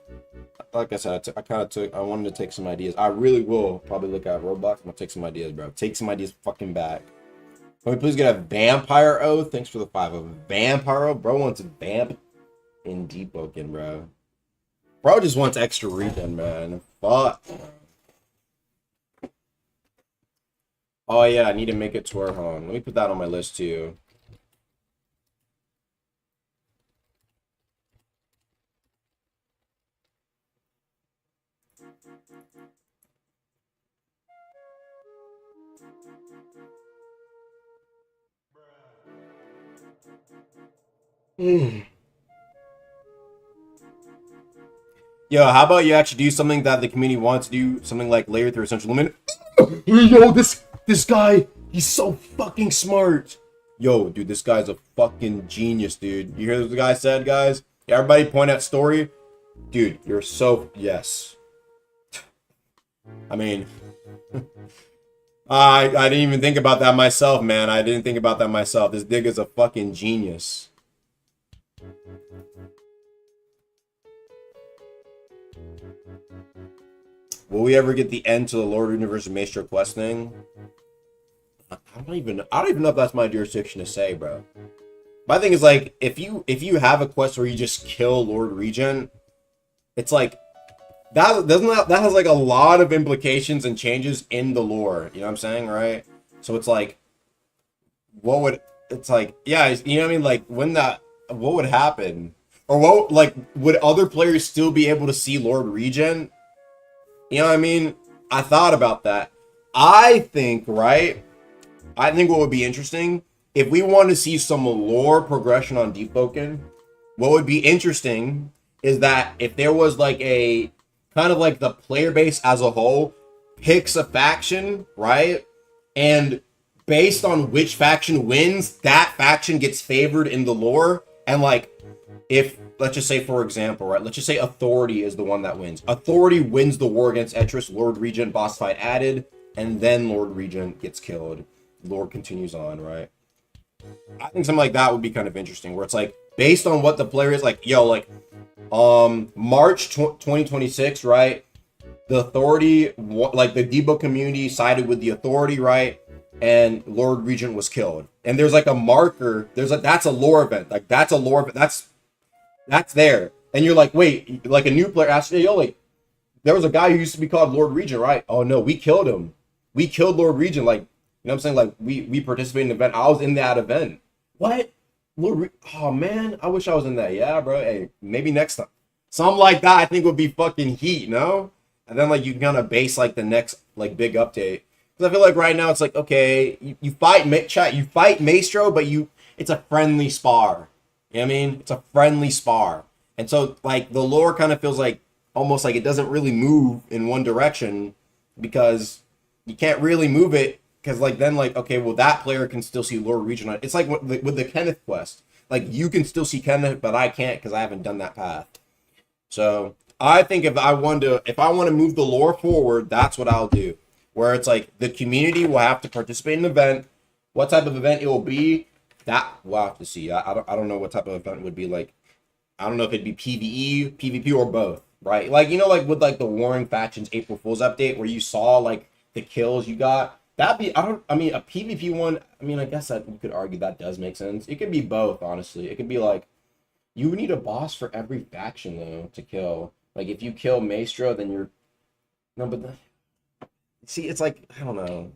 Like I said, I wanted to take some ideas. I really will probably look at Roblox. I'm gonna take some ideas, bro. Take some ideas fucking back. Can we please get a Vampire Oath? Thanks for the 5 of Vampire Oath. Bro wants a Vamp in Deepoken, bro. Bro just wants extra regen, man. Fuck. Oh yeah, I need to make it to our home. Let me put that on my list too. Yo, how about you actually do something that the community wants to do? Something like layer through essential limit. Yo, this guy, he's so fucking smart. Yo, dude, this guy's a fucking genius, dude. You hear what the guy said, guys? Everybody point at story. Dude, you're so... Yes. I mean... I didn't even think about that myself, man. I didn't think about that myself. This digga's a fucking genius. Will we ever get the end to the Lord Universe Maestro quest thing? I don't even know if that's my jurisdiction to say, bro. My thing is like, if you have a quest where you just kill Lord Regent, it's like that has like a lot of implications and changes in the lore. You know what I'm saying, right? So it's like, it's like, yeah, you know what I mean? Like what would happen? Or would other players still be able to see Lord Regent? You know what I mean? I thought about that. I think what would be interesting, if we want to see some lore progression on Deepwoken, what would be interesting is that if there was like a kind of like the player base as a whole picks a faction, right? And based on which faction wins, that faction gets favored in the lore. And like, if, let's just say, for example, right? Let's just say Authority is the one that wins. Authority wins the war against Etrus, Lord Regent, boss fight added, and then Lord Regent gets killed. Lore continues on, right? I think something like that would be kind of interesting, where it's like, based on what the player is, like, yo, like, March 2026, right? The Authority, like, the Debo community sided with the Authority, right? And Lord Regent was killed. And there's like a marker, that's a lore event. Like, that's a lore event. That's there. And you're like, wait, like a new player asks, hey, yo, like, there was a guy who used to be called Lord Regent, right? Oh no, we killed him. We killed Lord Regent. Like, you know what I'm saying? Like, we participated in the event. I was in that event. What? Oh man, I wish I was in that. Yeah, bro. Hey, maybe next time. Something like that I think would be fucking heat, no? And then like you can kind of base like the next like big update. Because I feel like right now it's like, okay, you fight Maestro, but it's a friendly spar. You know what I mean? It's a friendly spar. And so like the lore kind of feels like almost like it doesn't really move in one direction because you can't really move it. Because, like, then, like, okay, well, that player can still see Lord Regent. It's like with the Kenneth quest. Like, you can still see Kenneth, but I can't because I haven't done that path. So, I think if I want to move the lore forward, that's what I'll do. Where it's like, the community will have to participate in an event. What type of event it will be, that we'll have to see. I don't know what type of event it would be. Like, I don't know if it'd be PvE, PvP, or both, right? Like, you know, like, with, like, the Warring Factions April Fool's update, where you saw, like, the kills you got. That'd be, a PvP one, I mean, I guess that you could argue that does make sense. It could be both, honestly. It could be like, you would need a boss for every faction, though, to kill. Like, if you kill Maestro, then you're... No, but... See, it's like, I don't know.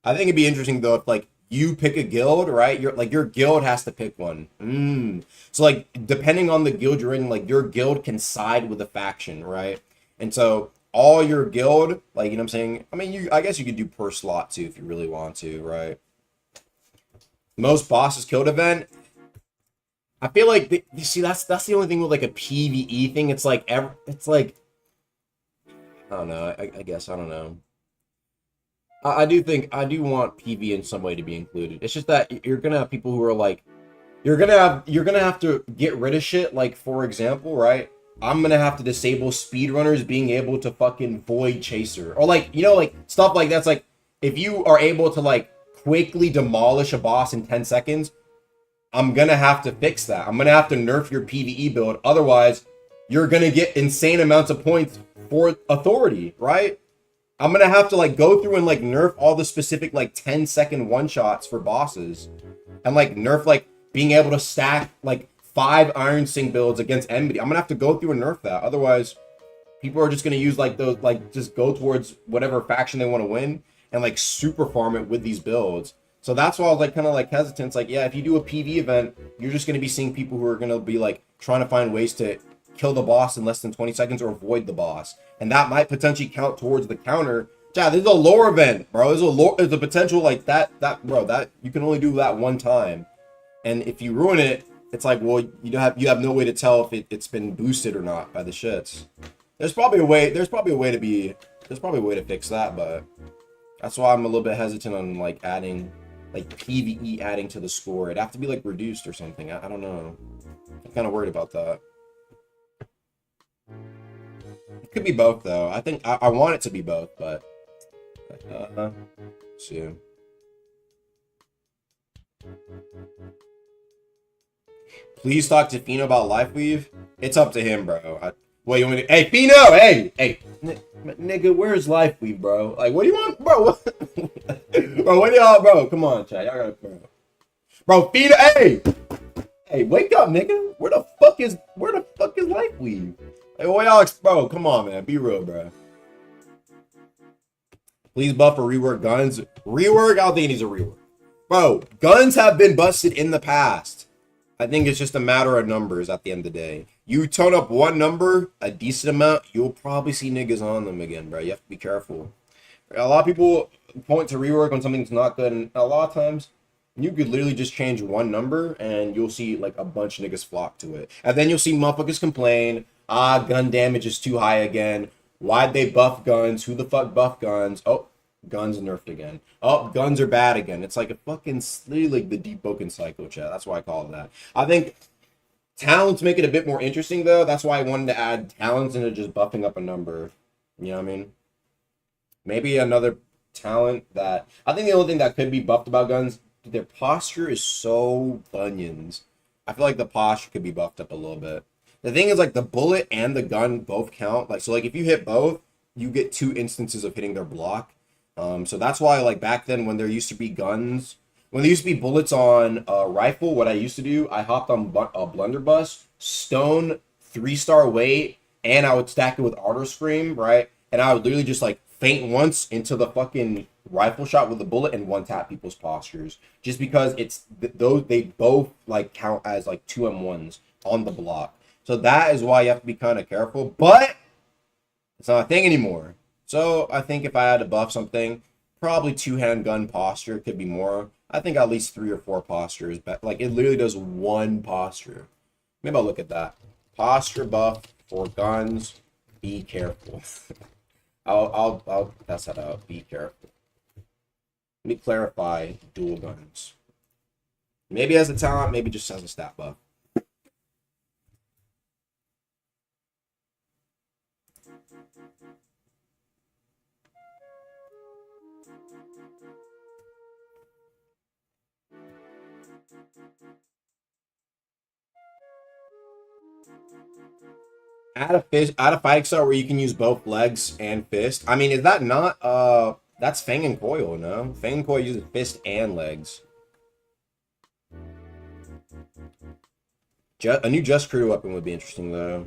I think it'd be interesting, though, if, like, you pick a guild, right? Your guild has to pick one. So, like, depending on the guild you're in, like, your guild can side with a faction, right? And so... all your guild, like, you know what I'm saying? I mean, I guess you could do per slot, too, if you really want to, right? Most bosses killed event. I feel like, you see, that's the only thing with, like, a PvE thing. It's like, I don't know, I guess, I don't know. I do want PvE in some way to be included. It's just that you're gonna have people who are, like, you're gonna have to get rid of shit, like, for example, right? I'm gonna have to disable speedrunners being able to fucking void chaser. Or like, you know, like stuff like that's like, if you are able to like quickly demolish a boss in 10 seconds, I'm gonna have to fix that. I'm gonna have to nerf your PvE build. Otherwise, you're gonna get insane amounts of points for Authority, right? I'm gonna have to like go through and like nerf all the specific like 10-second one-shots for bosses. And like nerf like being able to stack like 5 Iron Sing builds against Enmity. I'm gonna have to go through and nerf that. Otherwise, people are just gonna use like those, like just go towards whatever faction they want to win. and like super farm it with these builds. So that's why I was like kind of like hesitant. It's like, yeah, if you do a PV event, you're just going to be seeing people who are going to be like trying to find ways to kill the boss in less than 20 seconds or avoid the boss. And that might potentially count towards the counter. Yeah, this is a lore event, bro. There's a potential like that you can only do that one time. And if you ruin it, it's like, well, you have no way to tell if it's been boosted or not by the shits. There's probably a way to fix that, but that's why I'm a little bit hesitant on like adding like PvE adding to the score. It'd have to be like reduced or something. I don't know. I'm kind of worried about that. It could be both though. I think I want it to be both, but let's see. Please talk to Fino about Lifeweave. It's up to him, bro. Wait, you want me to... Hey, Fino! Hey! Nigga, where's Lifeweave, bro? Like, what do you want? Bro, what? Bro, what do y'all... Bro, come on, chat. Y'all gotta... Bro, Fino! Hey! Hey, wake up, nigga. Where the fuck is Lifeweave? Like, what y'all... Bro, come on, man. Be real, bro. Please buff or rework guns. Rework? I don't think it needs a rework. Bro, guns have been busted in the past. I think it's just a matter of numbers at the end of the day. You tone up one number, a decent amount, you'll probably see niggas on them again, bro. You have to be careful. A lot of people point to rework when something's not good, and a lot of times, you could literally just change one number, and you'll see, like, a bunch of niggas flock to it. And then you'll see motherfuckers complain, gun damage is too high again. Why'd they buff guns? Who the fuck buff guns? Oh, guns nerfed again. Oh, guns are bad again. It's like a fucking, literally like the debunking cycle, chat. That's why I call it that. I think talents make it a bit more interesting, though. That's why I wanted to add talents into just buffing up a number. You know what I mean? Maybe another talent that... I think the only thing that could be buffed about guns, their posture is so bunions. I feel like the posture could be buffed up a little bit. The thing is, like, the bullet and the gun both count. Like, so, like, if you hit both, you get 2 instances of hitting their block. So that's why, like, back then when there used to be guns, when there used to be bullets on a rifle, what I used to do, I hopped on a blunderbuss, stone, 3-star weight, and I would stack it with auto scream, right? And I would literally just, like, feint once into the fucking rifle shot with the bullet and one-tap people's postures. Just because it's, they both, like, count as, like, 2M1s on the block. So that is why you have to be kind of careful, but it's not a thing anymore. So I think if I had to buff something, probably 2-hand gun posture could be more. I think at least 3 or 4 postures, but like it literally does 1 posture. Maybe I'll look at that. Posture buff for guns. Be careful. I'll test that out. Be careful. Let me clarify dual guns. Maybe as a talent, maybe just as a stat buff. Add a fighting style where you can use both legs and fist. I mean, is that not that's Fang and Coil, no? Fang and Coil uses fist and legs. A new Just Crew weapon would be interesting though.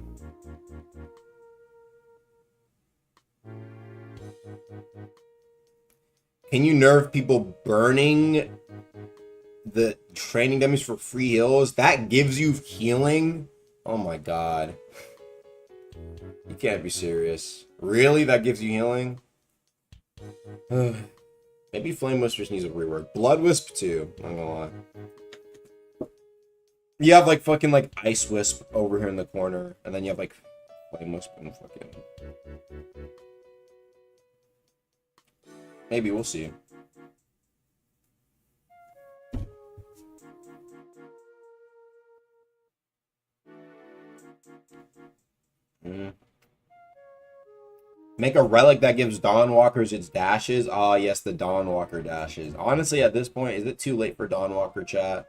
Can you nerf people burning the training dummies for free heals? That gives you healing? Oh my god. You can't be serious. Really? That gives you healing? Maybe Flame Wisp needs a rework. Blood Wisp too, I'm not gonna lie. You have like fucking like Ice Wisp over here in the corner, and then you have like Flame Wisp and fucking... Maybe, we'll see. Make a relic that gives Dawnwalkers its dashes. Ah, yes, the Dawnwalker dashes. Honestly, at this point, is it too late for Dawnwalker, chat?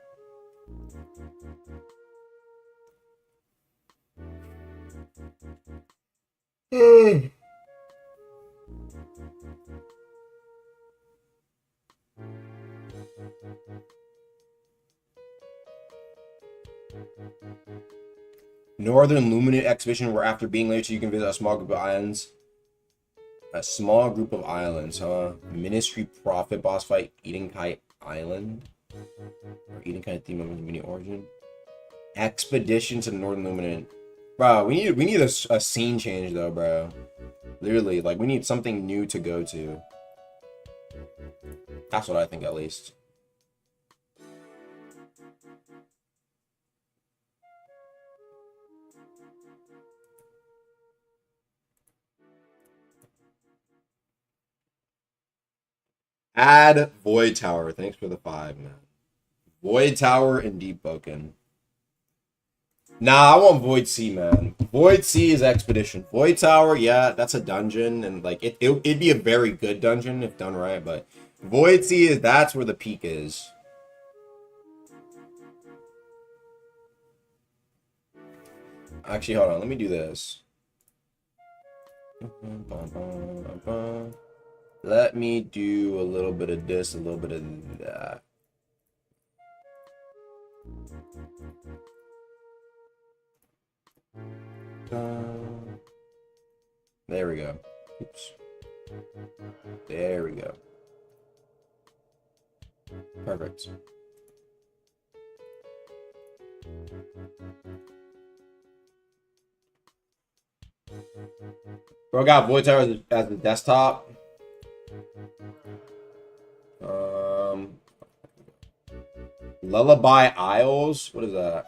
Northern Luminate Exhibition, where after being late, you can visit a small group of islands. A small group of islands, huh? Ministry Prophet boss fight, Eden Kite Island. Or Eden Kite theme of mini origin. Expedition to the Northern Luminant. Bro, we need a scene change though, bro. Literally, like we need something new to go to. That's what I think at least. Add Void Tower. Thanks for the 5, man. Void Tower and Deep Boken. Nah, I want Void Sea, man. Void Sea is Expedition. Void Tower, yeah, that's a dungeon, and like it'd be a very good dungeon if done right. But Void Sea that's where the peak is. Actually, hold on. Let me do this. Let me do a little bit of this, a little bit of that. There we go. Oops. There we go. Perfect. Bro got Void Tower as the desktop. Lullaby Isles. What is that?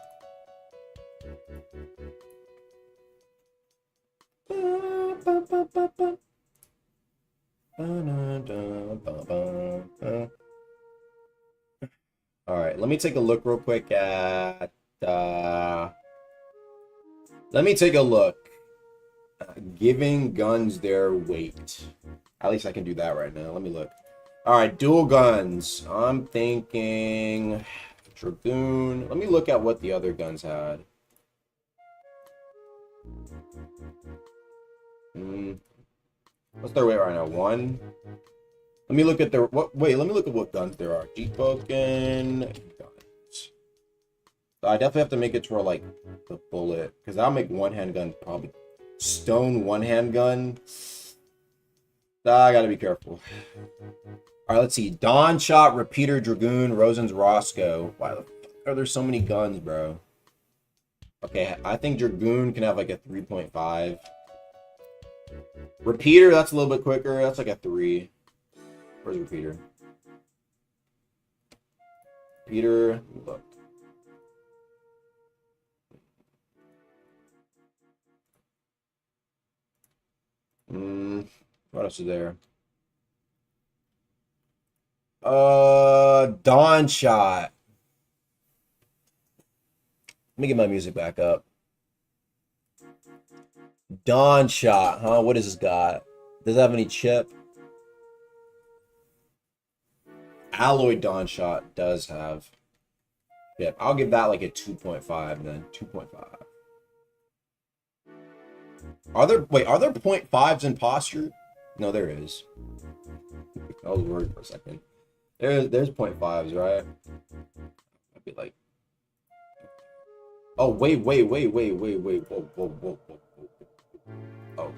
All right, let me take a look real quick at. Let me take a look. Giving guns their weight. At least I can do that right now. Let me look. All right, dual guns. I'm thinking Dragoon. Let me look at what the other guns had. What's their weight right now? 1. Let me look at their Wait, let me look at what guns there are. Deep Boken guns. So I definitely have to make it to where like the bullet, because I'll make one handgun probably. Stone one handgun. I gotta be careful. Alright, let's see. Dawn Shot, Repeater, Dragoon, Rosen's Roscoe. Why the fuck are there so many guns, bro? Okay, I think Dragoon can have like a 3.5. Repeater, that's a little bit quicker. That's like a 3. Where's Repeater? Repeater, look. What else is there? Dawn Shot. Let me get my music back up. Dawn Shot, huh? What does this got? Does it have any chip? Alloy Dawn Shot does have chip. I'll give that like a 2.5 then. 2.5. Are there 0.5s in posture? No, there is. I was worried for a second. There's 0.5s, right? I'd be like, oh wait. Whoa. Oh.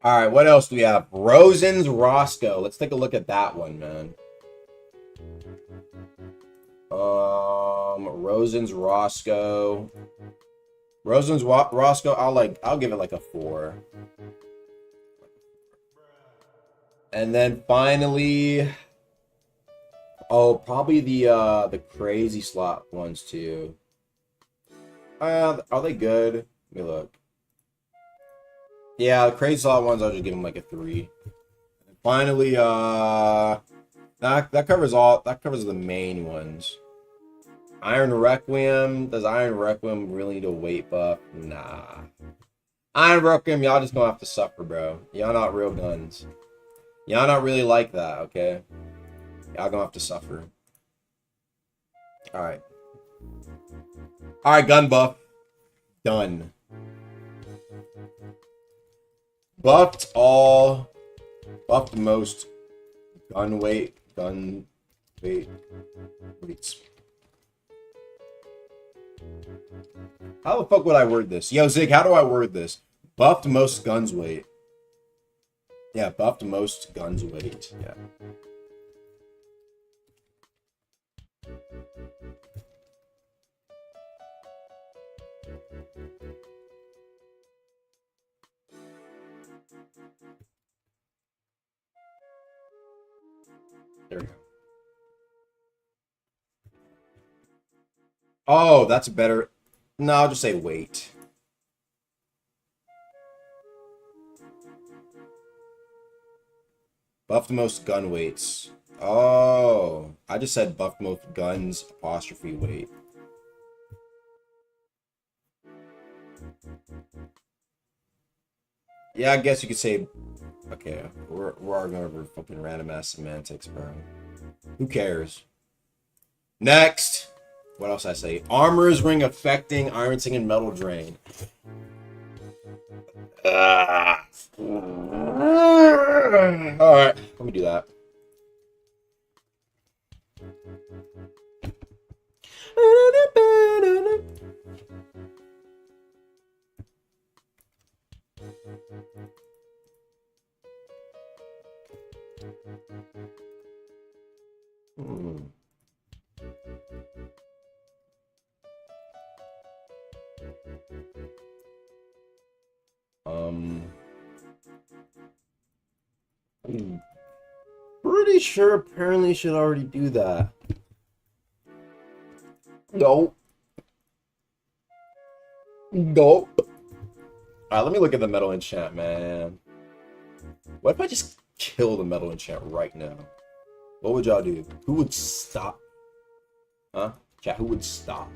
All right, what else do we have? Rosen's Roscoe. Let's take a look at that one, man. Rosen's Roscoe. Roscoe, I'll give it like a 4. And then finally, probably the crazy slot ones too. Are they good? Let me look. Yeah, the crazy slot ones, I'll just give them like a 3. And finally, that covers the main ones. Iron Requiem. Does Iron Requiem really need a weight buff? Nah. Iron Requiem, y'all just gonna have to suffer, bro. Y'all not real guns. Y'all not really like that, okay? Y'all gonna have to suffer. Alright. Alright, gun buff. Done. Buffed most. Gun weights. How the fuck would I word this? Yo, Zig, how do I word this? Buffed most guns weight. Yeah, buffed most guns weight. Yeah. There we go. Oh, that's better. No, I'll just say weight. Buffed most gun weights. Oh, I just said buffed most guns apostrophe weight. Yeah, I guess you could say. Okay, we're arguing over fucking random ass semantics, bro. Who cares? Next. What else I say? Armor's ring affecting Iron Sing and Metal Drain. Alright, let me do that. I'm pretty sure apparently should already do that. Nope. Nope. Alright, let me look at the metal enchant, man. What if I just kill the metal enchant right now? What would y'all do? Who would stop? Huh? Chat, who would stop?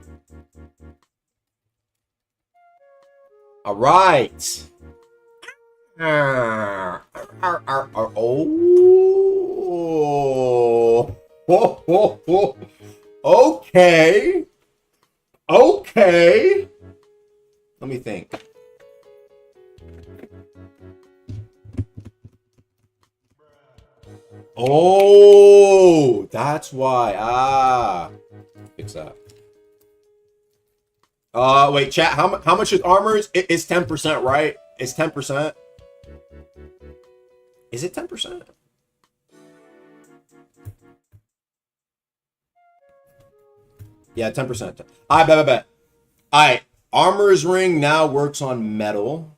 Alright. Oh. Okay. Okay. Let me think. Oh, that's why. Ah. Fix that. Wait, chat. How much is armor? It's 10%, right? It's 10%. Is it 10%? Yeah, 10%. I bet. Alright. Armor's ring now works on metal.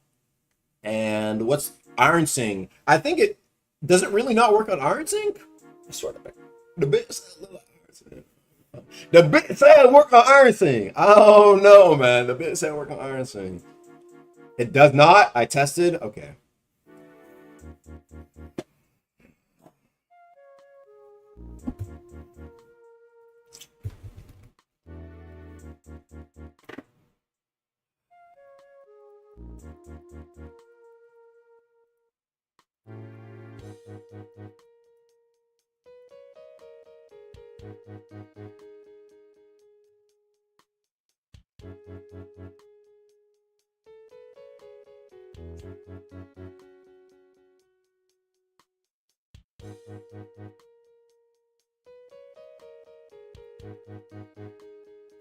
And what's Iron Sing? I think it does it really not work on Iron Sing? I swear to God. The bit said Iron Sing. The bit said work on Iron Sing. Oh no, man. The bit said work on Iron Sing. It does not. I tested. Okay.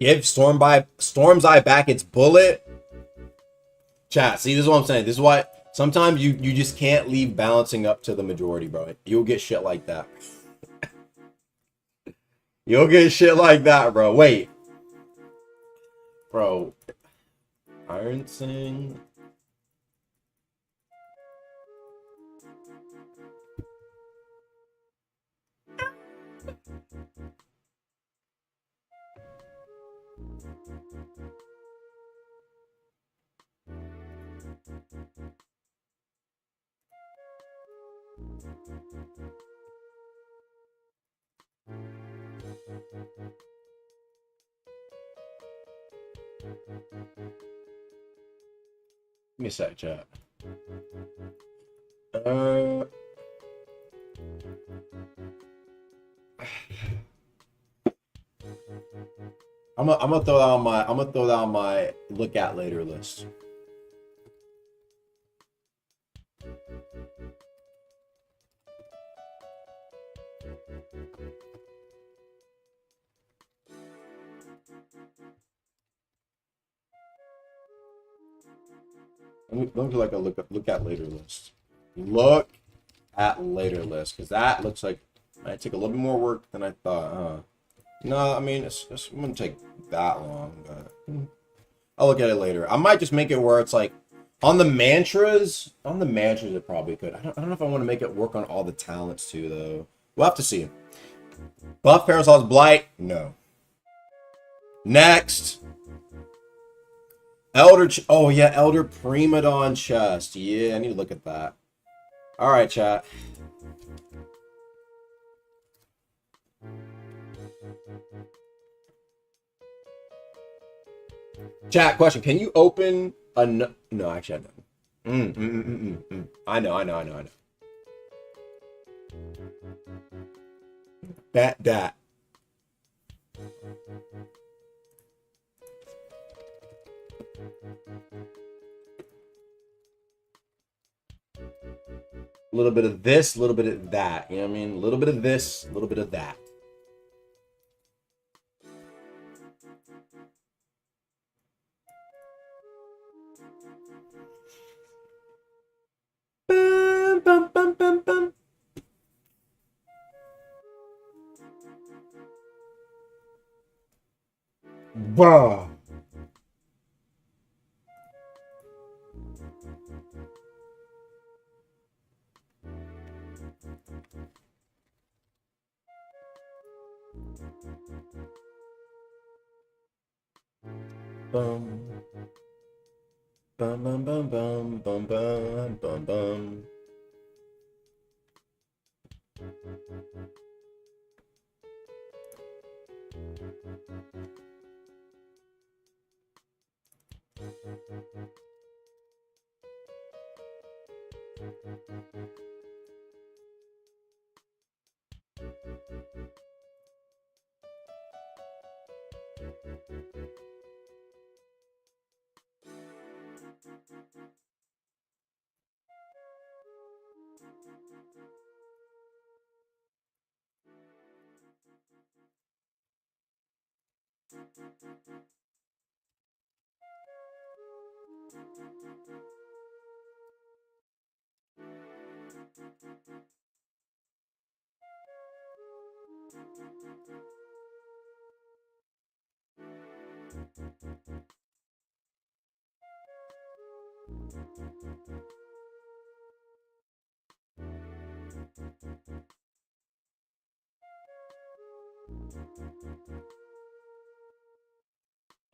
Give Storm's Eye back its bullet. Chat, see, this is what I'm saying. This is why sometimes you just can't leave balancing up to the majority, bro. You'll get shit like that. You'll get shit like that, bro. Wait. Bro. Iron Sing. Give me a sec, chat. I'm gonna throw that on my look at later list. Let me look at later list. Look at later list, because that looks like it might take a little bit more work than I thought. No, I mean it wouldn't take that long, but I'll look at it later. I might just make it where it's like on the mantras. On the mantras, it probably could. I don't know if I want to make it work on all the talents too, though. We'll have to see. Buff Parasol's Blight? No. Next. Oh yeah, Elder Primadon chest. Yeah, I need to look at that. Alright, chat. Chat, question. Can you open a... No, actually, I don't. I know. That. A little bit of this, a little bit of that. You know what I mean? A little bit of this, a little bit of that. Bum, bum, bum, bum, bum. Bruh. Bum. Bum bum bum bum bum bum bum bum.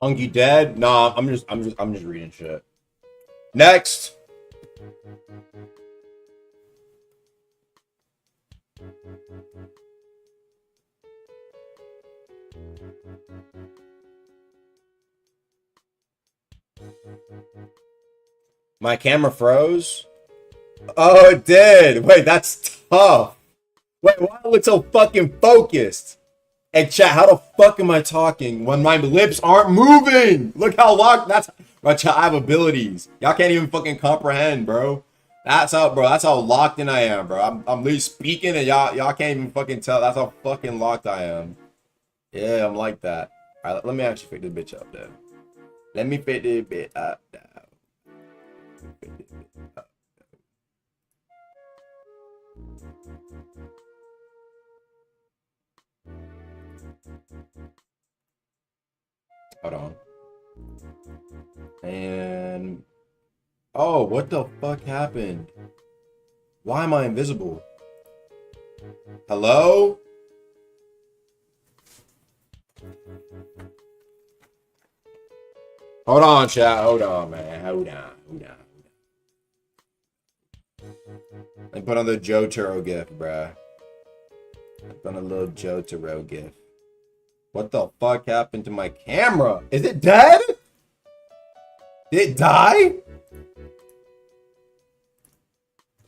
Unky dead? Nah, I'm just reading shit. Next. My camera froze? Oh, it did. Wait, that's tough. Wait, why do I look so fucking focused? Hey, chat, how the fuck am I talking when my lips aren't moving? Look how locked. That's right, chat. I have abilities. Y'all can't even fucking comprehend, bro. That's how locked in I am, bro. I'm literally speaking and y'all can't even fucking tell. That's how fucking locked I am. Yeah, I'm like that. All right, let me actually pick this bitch up, though. Let me pick this bitch up, though. Hold on. And oh, what the fuck happened? Why am I invisible? Hello? Hold on, chat. Hold on, man. Hold on. Let me put on the Jotaro gift, bruh. Put on a little Jotaro gift. What the fuck happened to my camera? Is it dead? Did it die?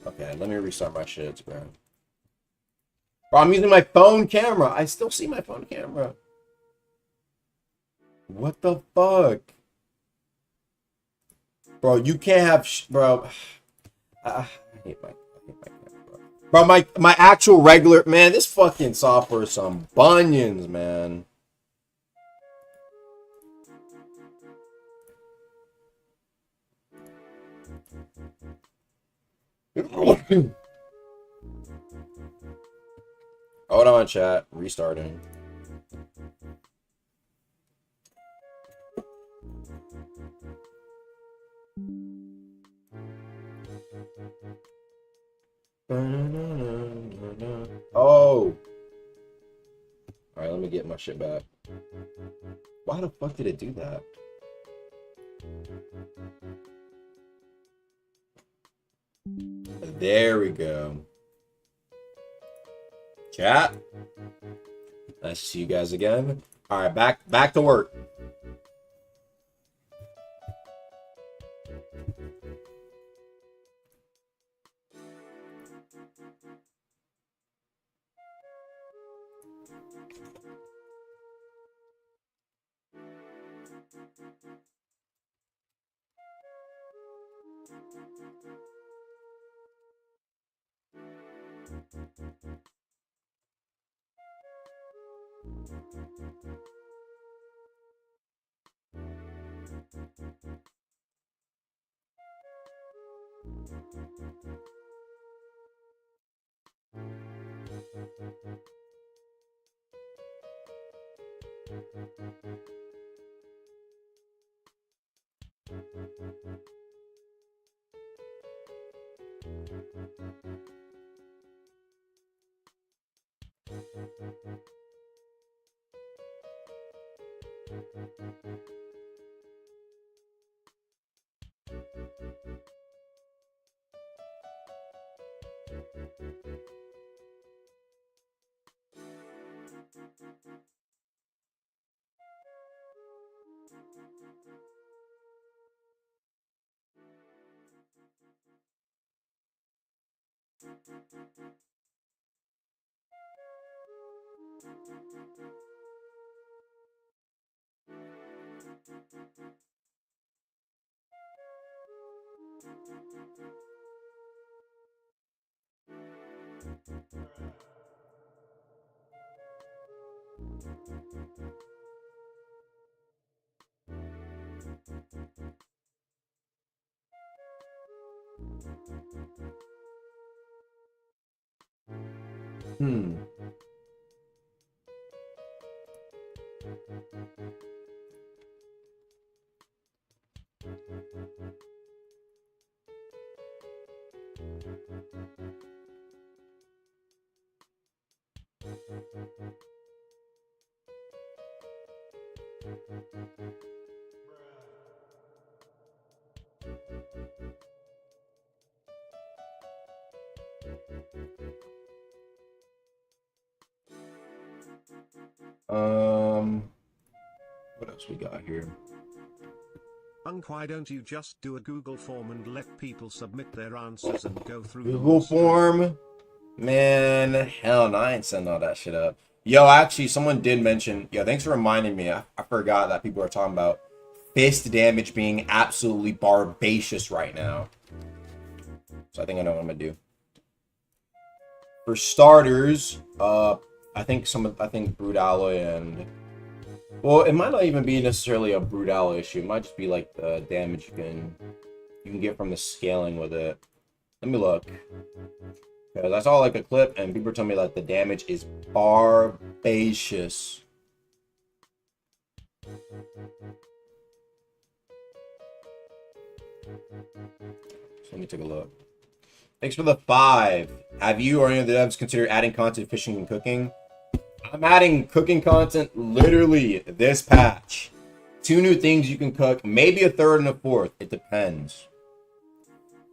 Okay, let me restart my shits, bro. Bro, I'm using my phone camera. I still see my phone camera. What the fuck? Bro, you can't have bro. I hate my camera, bro. Bro, my actual regular man, this fucking software is some bunions, man. Hold on, chat. Restarting. Oh. Alright, let me get my shit back. Why the fuck did it do that? There we go. Chat. Nice to see you guys again. Alright, back to work. What else we got here? Why don't you just do a Google form and let people submit their answers and go through Google form? Man, hell no, I ain't sending all that shit up. Yo, actually, someone did mention, yo, thanks for reminding me. I forgot that people are talking about fist damage being absolutely barbacious right now. So I think I know what I'm gonna do. For starters, I think Brute Alloy and... Well, it might not even be necessarily a Brute Alloy issue. It might just be like the damage you can get from the scaling with it. Let me look. Because I saw like a clip and people told me that the damage is barbacious. So let me take a look. Thanks for the 5. Have you or any of the devs considered adding content fishing and cooking? I'm adding cooking content literally this patch. 2 new things you can cook, maybe a 3rd and a 4th. It depends.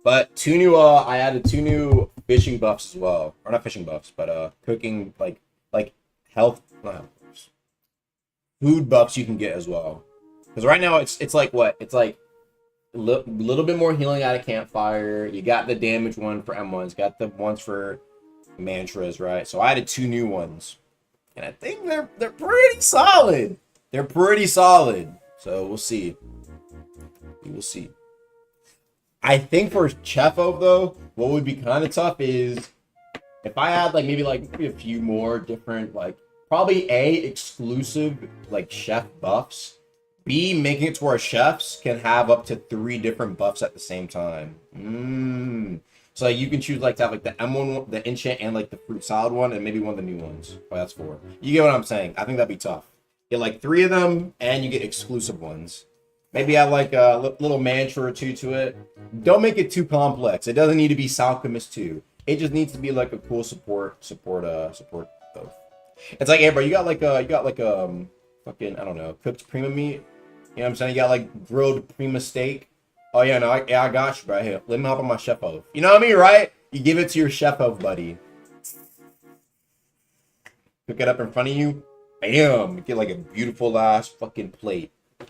But I added 2 new fishing buffs as well. Or not fishing buffs, but cooking like health, not health buffs. Food buffs you can get as well. Because right now it's like what? It's like a little bit more healing out of campfire. You got the damage one for M1s, got the ones for mantras, right? So I added 2 new ones. And I think they're pretty solid. They're pretty solid. So we'll see. We will see. I think for Chefo though, what would be kind of tough is if I had maybe a few more different probably A, exclusive chef buffs. B, making it to where chefs can have up to 3 different buffs at the same time. So you can choose like to have like the M1, the enchant, and like the fruit salad one, and maybe one of the new ones. Oh, that's 4. You get what I'm saying? I think that'd be tough. Get like 3 of them, and you get exclusive ones. Maybe add like a little mantra or 2 to it. Don't make it too complex. It doesn't need to be Alchemist 2. It just needs to be like a cool support both. It's like, hey bro, you got like fucking, I don't know, cooked prima meat. You know what I'm saying? You got like grilled prima steak. Oh yeah, no, I got you, bro. Here, let me hop on my chef oath. You know what I mean, right? You give it to your chef oath buddy. Cook it up in front of you. Bam! Get like a beautiful ass fucking plate. I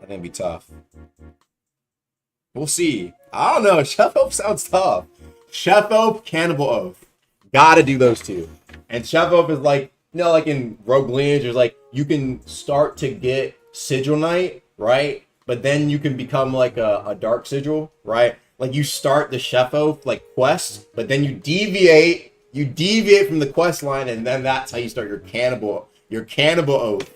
think it'd be tough. We'll see. I don't know. Chef oath sounds tough. Chef oath, cannibal oath. Gotta do those 2. And chef oath is like, you know, like in Rogue Lineage, there's like you can start to get Sigil Knight, right? But then you can become like a Dark Sigil, right? Like you start the Chef Oath like quest, but then you deviate from the quest line, and then that's how you start your cannibal oath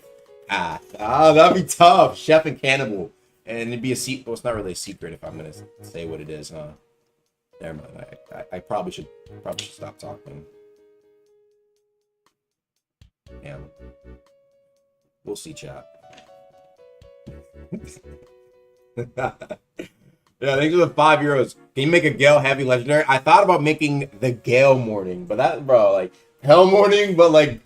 path. Ah, that'd be tough. Chef and cannibal. And it'd be a secret. Well, it's not really a secret if I'm gonna say what it is, huh? Never mind. I probably should stop talking. Damn. We'll see, chat. Yeah, thanks for the €5. Can you make a Gale heavy legendary? I thought about making the Gale morning, but that, bro, like Hell morning, but like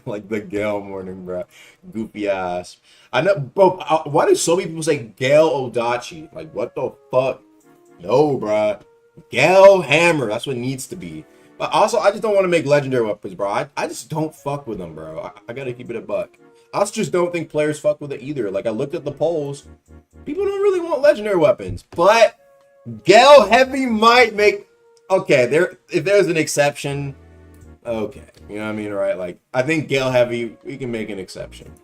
like the Gale morning, bro. Goofy ass. I know, bro. Why do so many people say Gale Odachi? Like, what the fuck? No, bro. Gale Hammer. That's what it needs to be. But also, I just don't want to make legendary weapons, bro. I just don't fuck with them, bro. I gotta keep it a buck. I also just don't think players fuck with it either. Like, I looked at the polls. People don't really want legendary weapons. But Gale Heavy might make... Okay, if there's an exception... Okay, you know what I mean, right? Like, I think Gale Heavy, we can make an exception.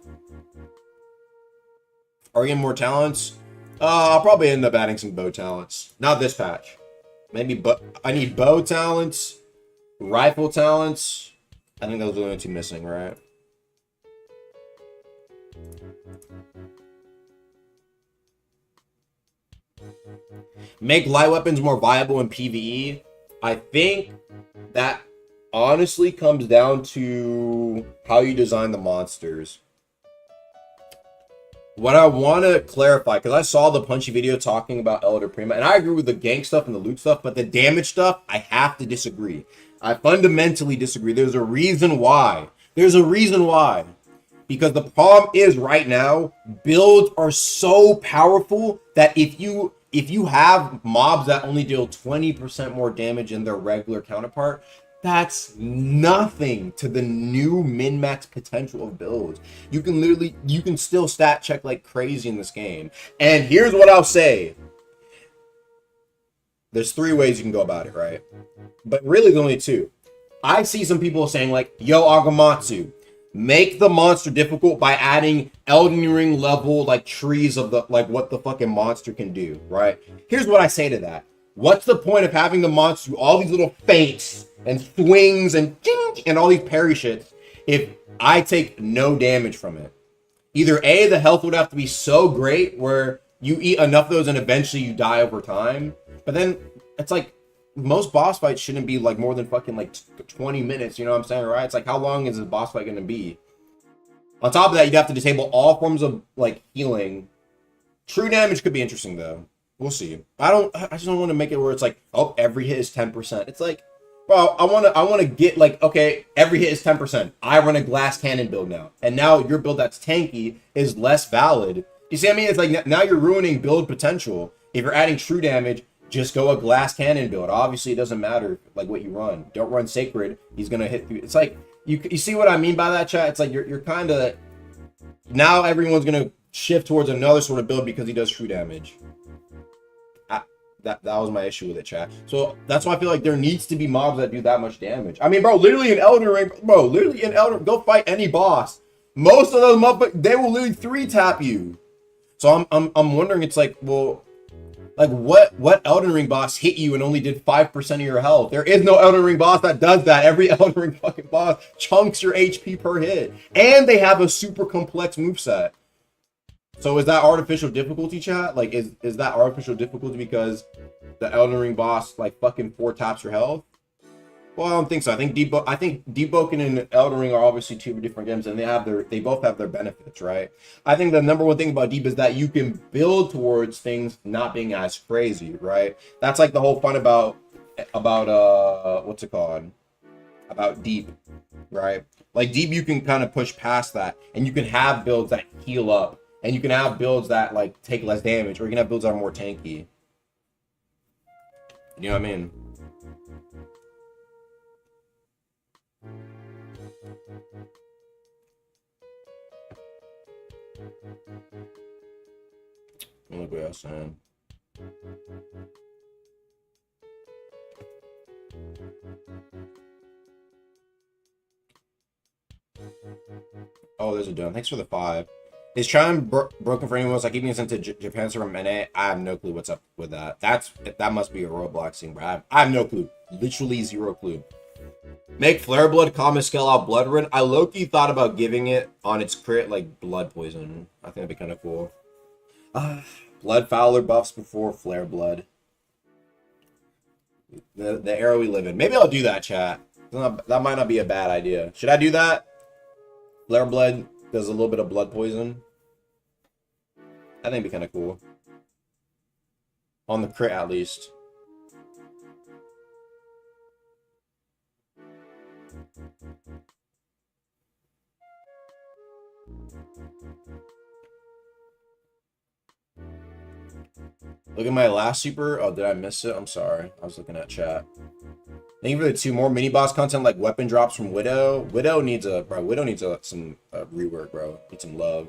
Are we getting more talents? I'll probably end up adding some bow talents. Not this patch. Maybe, I need bow talents, rifle talents. I think those are the only 2 missing, right? Make light weapons more viable in PvE. I think that honestly comes down to how you design the monsters. What I want to clarify, because I saw the Punchy video talking about Elder Prima, and I agree with the gank stuff and the loot stuff, but the damage stuff, I have to disagree. I fundamentally disagree. There's a reason why. There's a reason why. Because the problem is right now, builds are so powerful that if you have mobs that only deal 20% more damage than their regular counterpart, that's nothing to the new min-max potential of builds. You can still stat check like crazy in this game. And here's what I'll say. There's 3 ways you can go about it, right? But really there's only 2. I see some people saying like, yo, Agamatsu, make the monster difficult by adding Elden Ring level like trees of the like what the fucking monster can do, right? Here's what I say to that. What's the point of having the monster do all these little feints and swings and all these parry shits if I take no damage from it? Either A, the health would have to be so great where you eat enough of those and eventually you die over time. But then it's like most boss fights shouldn't be like more than fucking like 20 minutes, you know what I'm saying, right? It's like how long is this boss fight going to be? On top of that, you'd have to disable all forms of like healing. True damage could be interesting though. We'll see. I just don't want to make it where it's like, oh, every hit is 10%. It's like, bro, I want to get like, okay, every hit is 10%. I run a glass cannon build now. And now your build that's tanky is less valid. You see what I mean? It's like now you're ruining build potential. If you're adding true damage, just go a glass cannon build. Obviously, it doesn't matter like what you run. Don't run sacred. He's going to hit through. It's like, you see what I mean by that, chat? It's like you're kind of, now everyone's going to shift towards another sort of build because he does true damage. That was my issue with it, chat. So that's why I feel like there needs to be mobs that do that much damage. I mean, bro, literally in Elden Ring, bro, literally in Elden, go fight any boss. Most of those motherfuckers, they will literally 3-tap you. So I'm wondering, it's like, well, like what Elden Ring boss hit you and only did 5% of your health? There is no Elden Ring boss that does that. Every Elden Ring fucking boss chunks your HP per hit, and they have a super complex moveset. So is that artificial difficulty, chat? Like, is that artificial difficulty because the Elden Ring boss like fucking 4 taps your health? Well, I don't think so. I think Deboken and Elden Ring are obviously 2 different games, and they both have their benefits, right? I think the number one thing about Deep is that you can build towards things not being as crazy, right? That's like the whole fun about what's it called? About Deep, right? Like Deep, you can kind of push past that, and you can have builds that heal up, and you can have builds that like take less damage, or you can have builds that are more tanky. You know what I mean? Look what I was saying. Oh, there's a dome. Thanks for the 5. Is Chime broken for anyone else? I keep getting sent to Japan server NA. I have no clue what's up with that. That must be a Roblox thing, bro. I have no clue. Literally 0 clue. Make Flare Blood common scale out Blood Run. I low-key thought about giving it on its crit like Blood Poison. I think that'd be kind of cool. Blood Fowler buffs before Flare Blood. The era we live in. Maybe I'll do that, chat. That might not be a bad idea. Should I do that? Flare Blood does a little bit of blood poison. I think it'd be kind of cool. On the crit, at least. Look at my last super. Oh, did I miss it? I'm sorry. I was looking at chat. Thank you for the 2 more mini boss content like weapon drops from Widow. Widow needs some rework, bro. Need some love.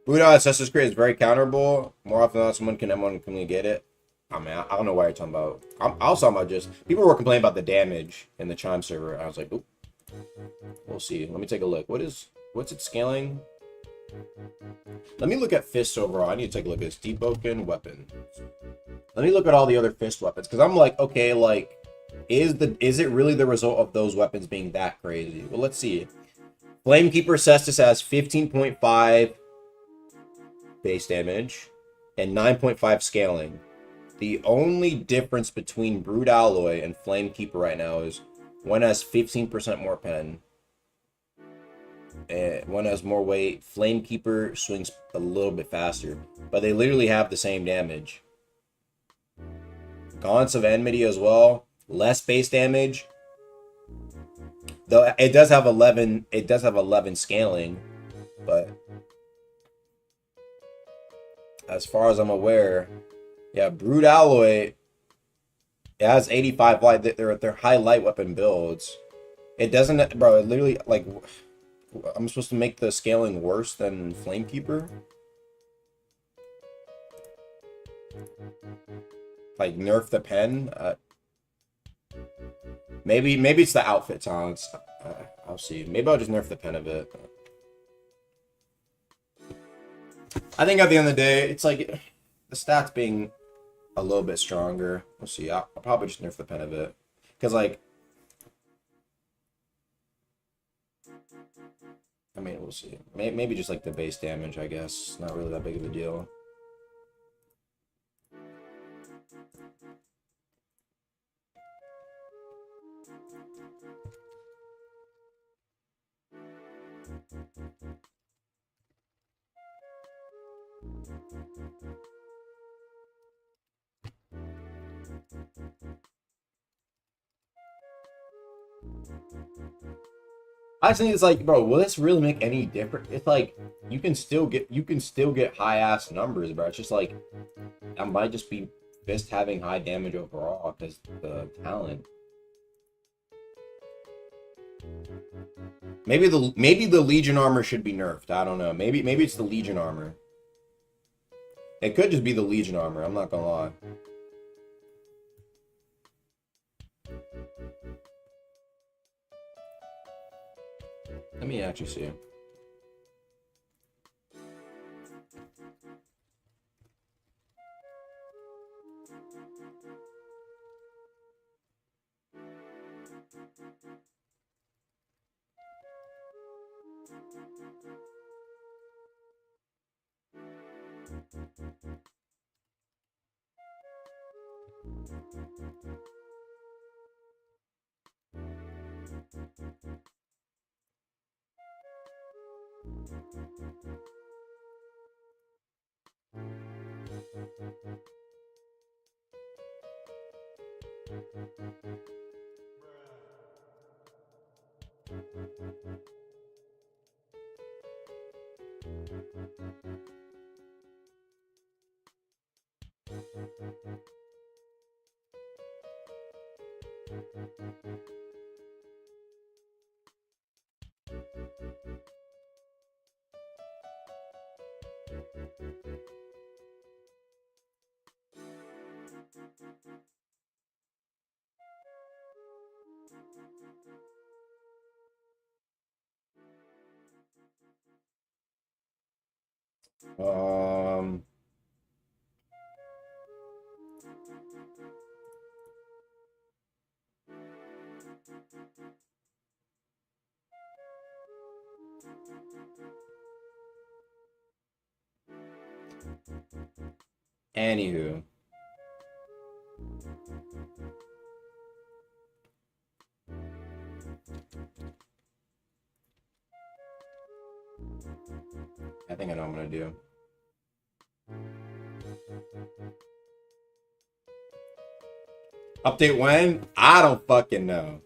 Buddha Assassin's Creed is very counterable. More often than not, someone can get it. I mean, I don't know why you're talking about. I was talking about just people were complaining about the damage in the Chime server. I was like, oop. We'll see. Let me take a look. What's it scaling? Let me look at fists overall. I need to take a look at this. Deboken weapon. Let me look at all the other fist weapons, because I'm like, okay, like, is it really the result of those weapons being that crazy? Well, let's see. Flamekeeper Cestus has 15.5 base damage and 9.5 scaling. The only difference between Brood Alloy and Flamekeeper right now is one has 15% more pen. One has more weight. Flamekeeper swings a little bit faster, but they literally have the same damage. Gaunts of Enmity as well, less base damage. Though it does have 11. It does have 11 scaling, but as far as I'm aware, yeah, Brood Alloy. It has 85 light. They're high light weapon builds. It doesn't, bro. It literally like. I'm supposed to make the scaling worse than Flamekeeper? Like nerf the pen? Maybe it's the outfit talents. I'll see. Maybe I'll just nerf the pen a bit. I think at the end of the day, it's like the stats being a little bit stronger. We'll see. I'll probably just nerf the pen a bit. Because like, I mean, we'll see. Maybe just like the base damage, I guess. Not really that big of a deal. I just think it's like, bro, will this really make any difference? It's like you can still get high ass numbers, bro. It's just like that might just be Fist having high damage overall because the talent. Maybe the Legion armor should be nerfed. I don't know. Maybe it's the Legion armor. It could just be the Legion armor. I'm not gonna lie. Let me actually see. Anywho. I think I know what I'm gonna do. Update when? I don't fucking know.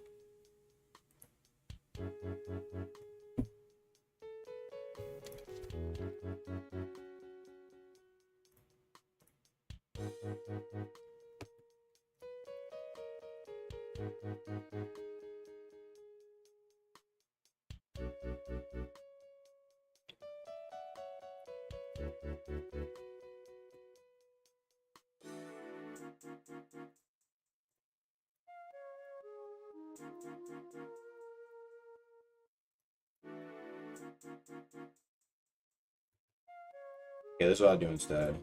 Yeah, this is what I'll do instead.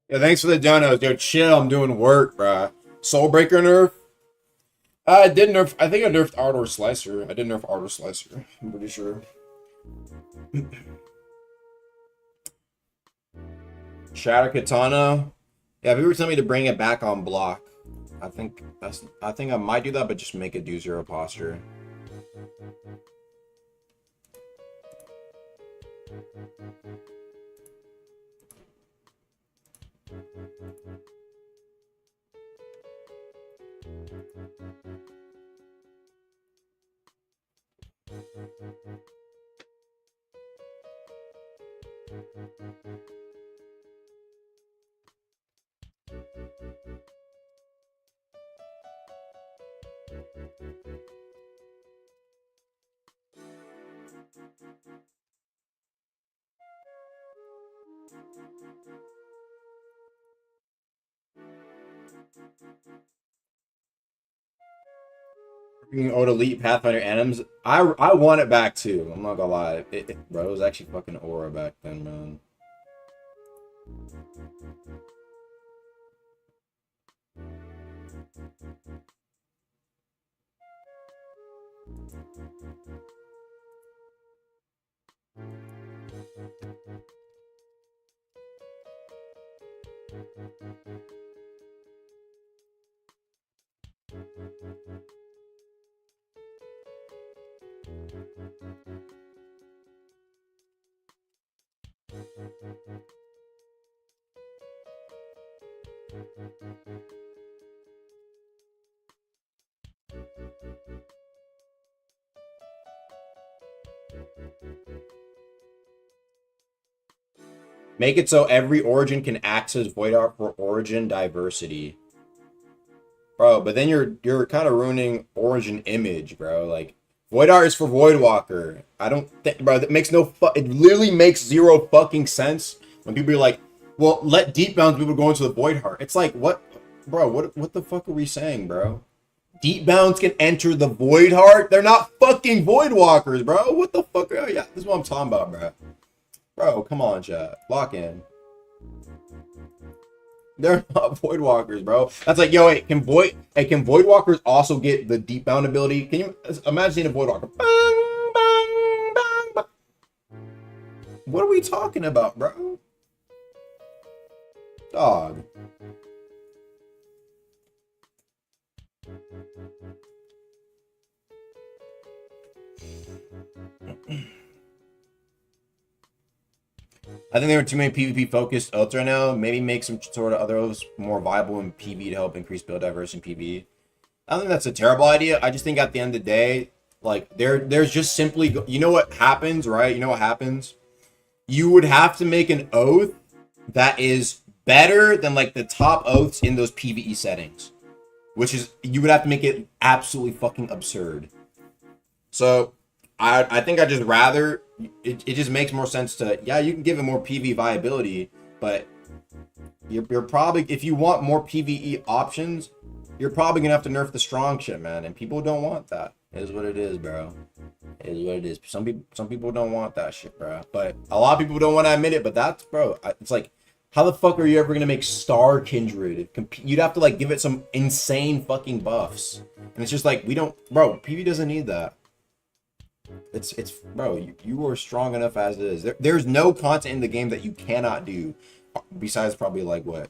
Yeah, thanks for the donos. Yo, chill. I'm doing work, bruh. Soulbreaker nerf? I did nerf. I think I nerfed Ardor Slicer. I did nerf Ardor Slicer. I'm pretty sure. Shatter Katana. Yeah, people were telling me to bring it back on block. I think I might do that, but just make it do 0 posture. Old Elite Pathfinder Anims. I want it back too. I'm not gonna lie. Bro, it was actually fucking aura back then, man. Make it so every origin can access Void Art for origin diversity. Bro, but then you're kind of ruining origin image, bro. Like, Void Art is for Voidwalker. I don't think, bro, that makes no it literally makes zero fucking sense when people are like, well, let Deep Bounds people go into the Void Heart. It's like, what, bro, what the fuck are we saying, bro? Deep Bounds can enter the Void Heart? They're not fucking Voidwalkers, bro. What the fuck? Oh, yeah, this is what I'm talking about, bro. Bro, come on, chat. Lock in. They're not Voidwalkers, bro. That's like, yo, can Voidwalkers also get the Deep Bound ability? Can you imagine seeing a Voidwalker? Bang, bang, bang, bang. What are we talking about, bro? Dog. I think there are too many PvP focused ults right now. Maybe make some sort of other oaths more viable in PvE to help increase build diversity in PvE. I don't think that's a terrible idea. I just think at the end of the day, like there's just simply, you know what happens, right? You know what happens? You would have to make an oath that is better than like the top oaths in those PvE settings, which is, you would have to make it absolutely fucking absurd. So I think I just rather, it just makes more sense to, yeah, you can give it more PvE viability, but you're probably, if you want more PvE options, you're probably gonna have to nerf the strong shit, man, and people don't want that. It is what it is, bro. It is what it is. Some people don't want that shit, bro. But a lot of people don't want to admit it, but that's, bro, it's like, how the fuck are you ever gonna make Star Kindred? You'd have to like give it some insane fucking buffs, and it's just like, we don't, bro. PvE doesn't need that. It's bro. You are strong enough as it is. There's no content in the game that you cannot do, besides probably like what,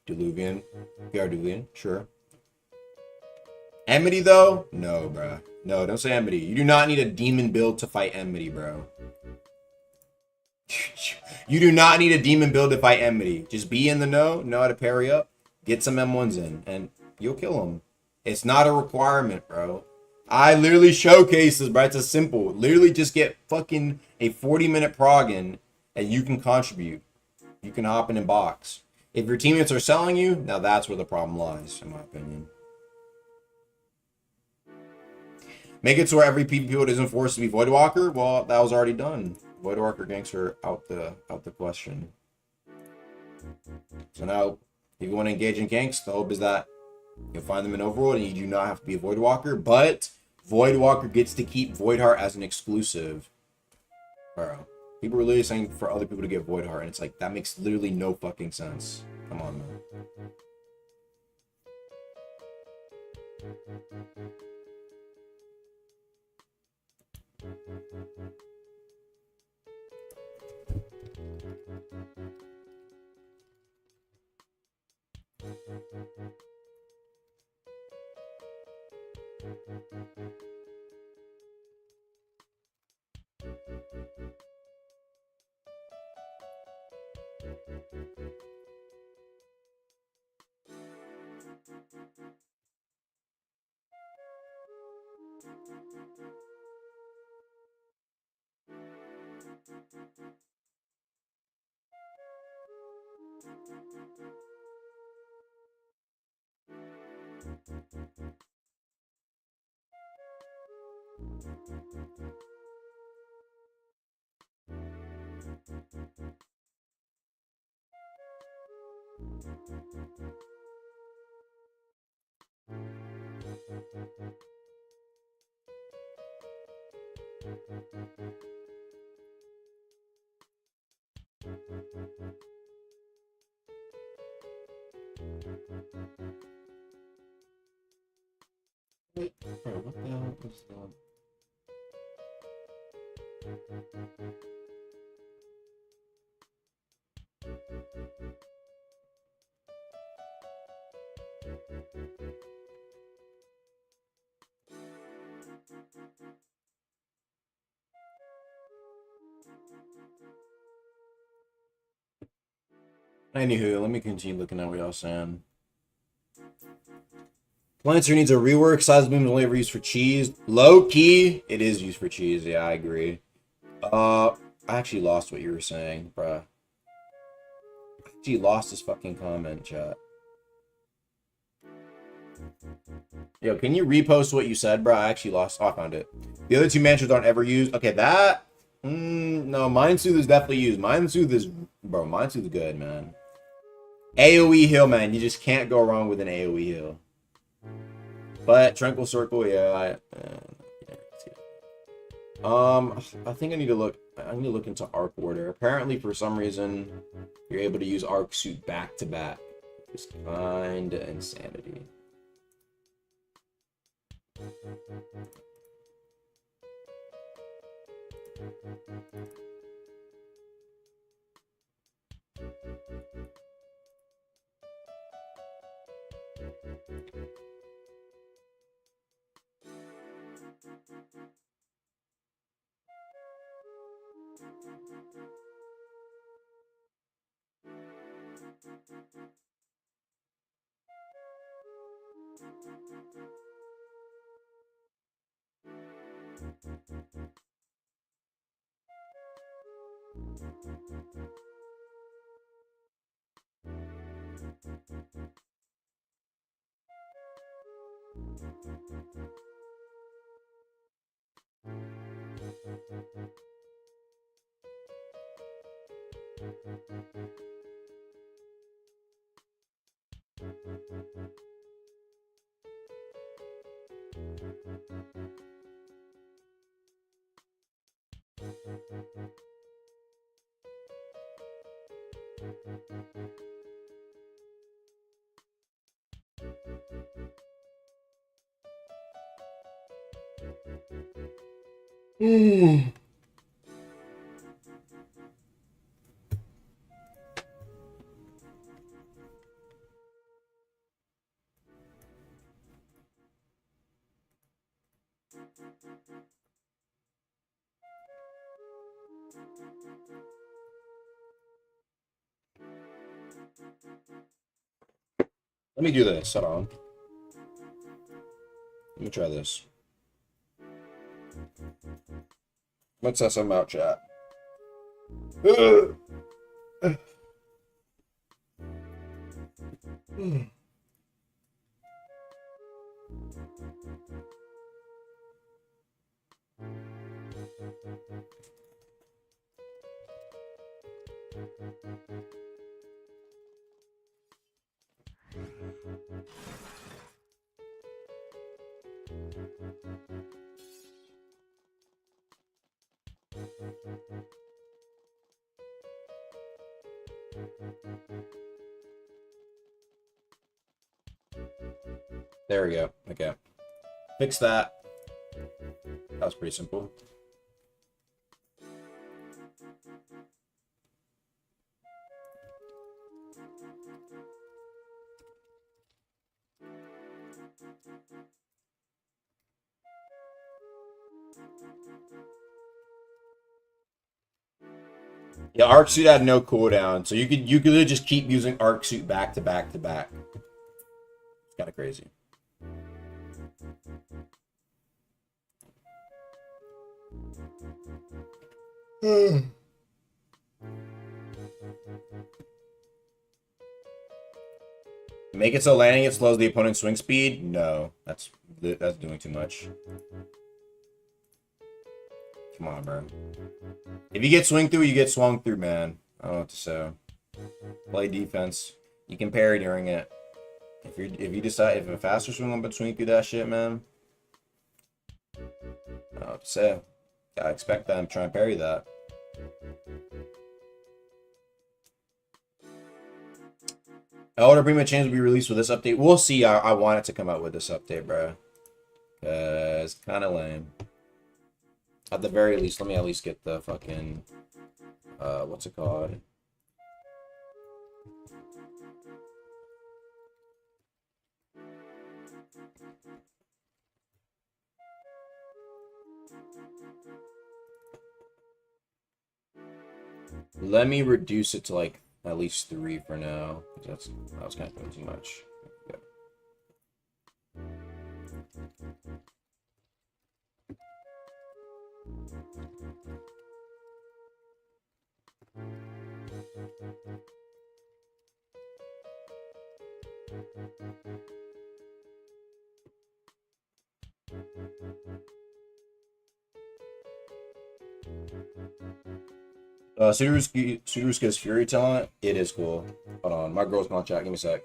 Diluvian, PR Diluvian, sure. Enmity though, no, bro. No, don't say Enmity. You do not need a demon build to fight Enmity, bro. You do not need a demon build to fight Enmity. Just be in the know how to parry up, get some M1s in, and you'll kill them. It's not a requirement, bro. I literally showcase this, bro. It's as simple. Literally just get fucking a 40-minute prog in, and you can contribute. You can hop in and box. If your teammates are selling you, now that's where the problem lies, in my opinion. Make it so where every PvP build isn't forced to be Voidwalker. Well, that was already done. Voidwalker ganks are out the question. So now, if you want to engage in ganks, the hope is that you'll find them in Overworld and you do not have to be a Voidwalker, but Voidwalker gets to keep Voidheart as an exclusive. Bro, people are literally saying for other people to get Voidheart, and it's like, that makes literally no fucking sense. Come on, man. Wait, bro, what the hell is that? Anywho, let me continue looking at what y'all saying. Planter needs a rework. Size boom is only ever used for cheese. Low key, it is used for cheese. Yeah, I agree. I actually lost what you were saying, bruh. I actually lost this fucking comment, chat. Yo, can you repost what you said, bro? I actually lost. Oh, I found it. The other two mantras aren't ever used. Okay, that. No, Mind Soothe is definitely used. Mind Soothe is, bro. Mind Soothe is good, man. AOE heal, man. You just can't go wrong with an AOE heal. But Tranquil Circle, yeah. I think I need to look. I need to look into Arc Order. Apparently, for some reason, you're able to use Arc Suit back to back. Just kind of insanity. Let me do this. Hold on. Let me try this. Let's test something out, chat. There we go. Okay. Fix that. That was pretty simple. Yeah, Arc Suit had no cooldown, so you could literally just keep using Arc Suit back to back to back. It's kind of crazy. Make it so landing it slows the opponent's swing speed? No, that's doing too much. Come on, bro. If you get swing through, you get swung through, man. I don't know what to say. Play defense. You can parry during it. If you decide if a faster swing on but swing through that shit, man. I don't know what to say. Gotta expect them to try and parry that. Elder Prima Chains will be released with this update. We'll see. I want it to come out with this update, bro. It's kind of lame. At the very least, let me at least get the fucking... what's it called? Let me reduce it to like at least 3 for now. That was kind of doing too much. Yeah. Sudaruska's Fury talent, it is cool. Hold on, my girl's gonna chat. Give me a sec.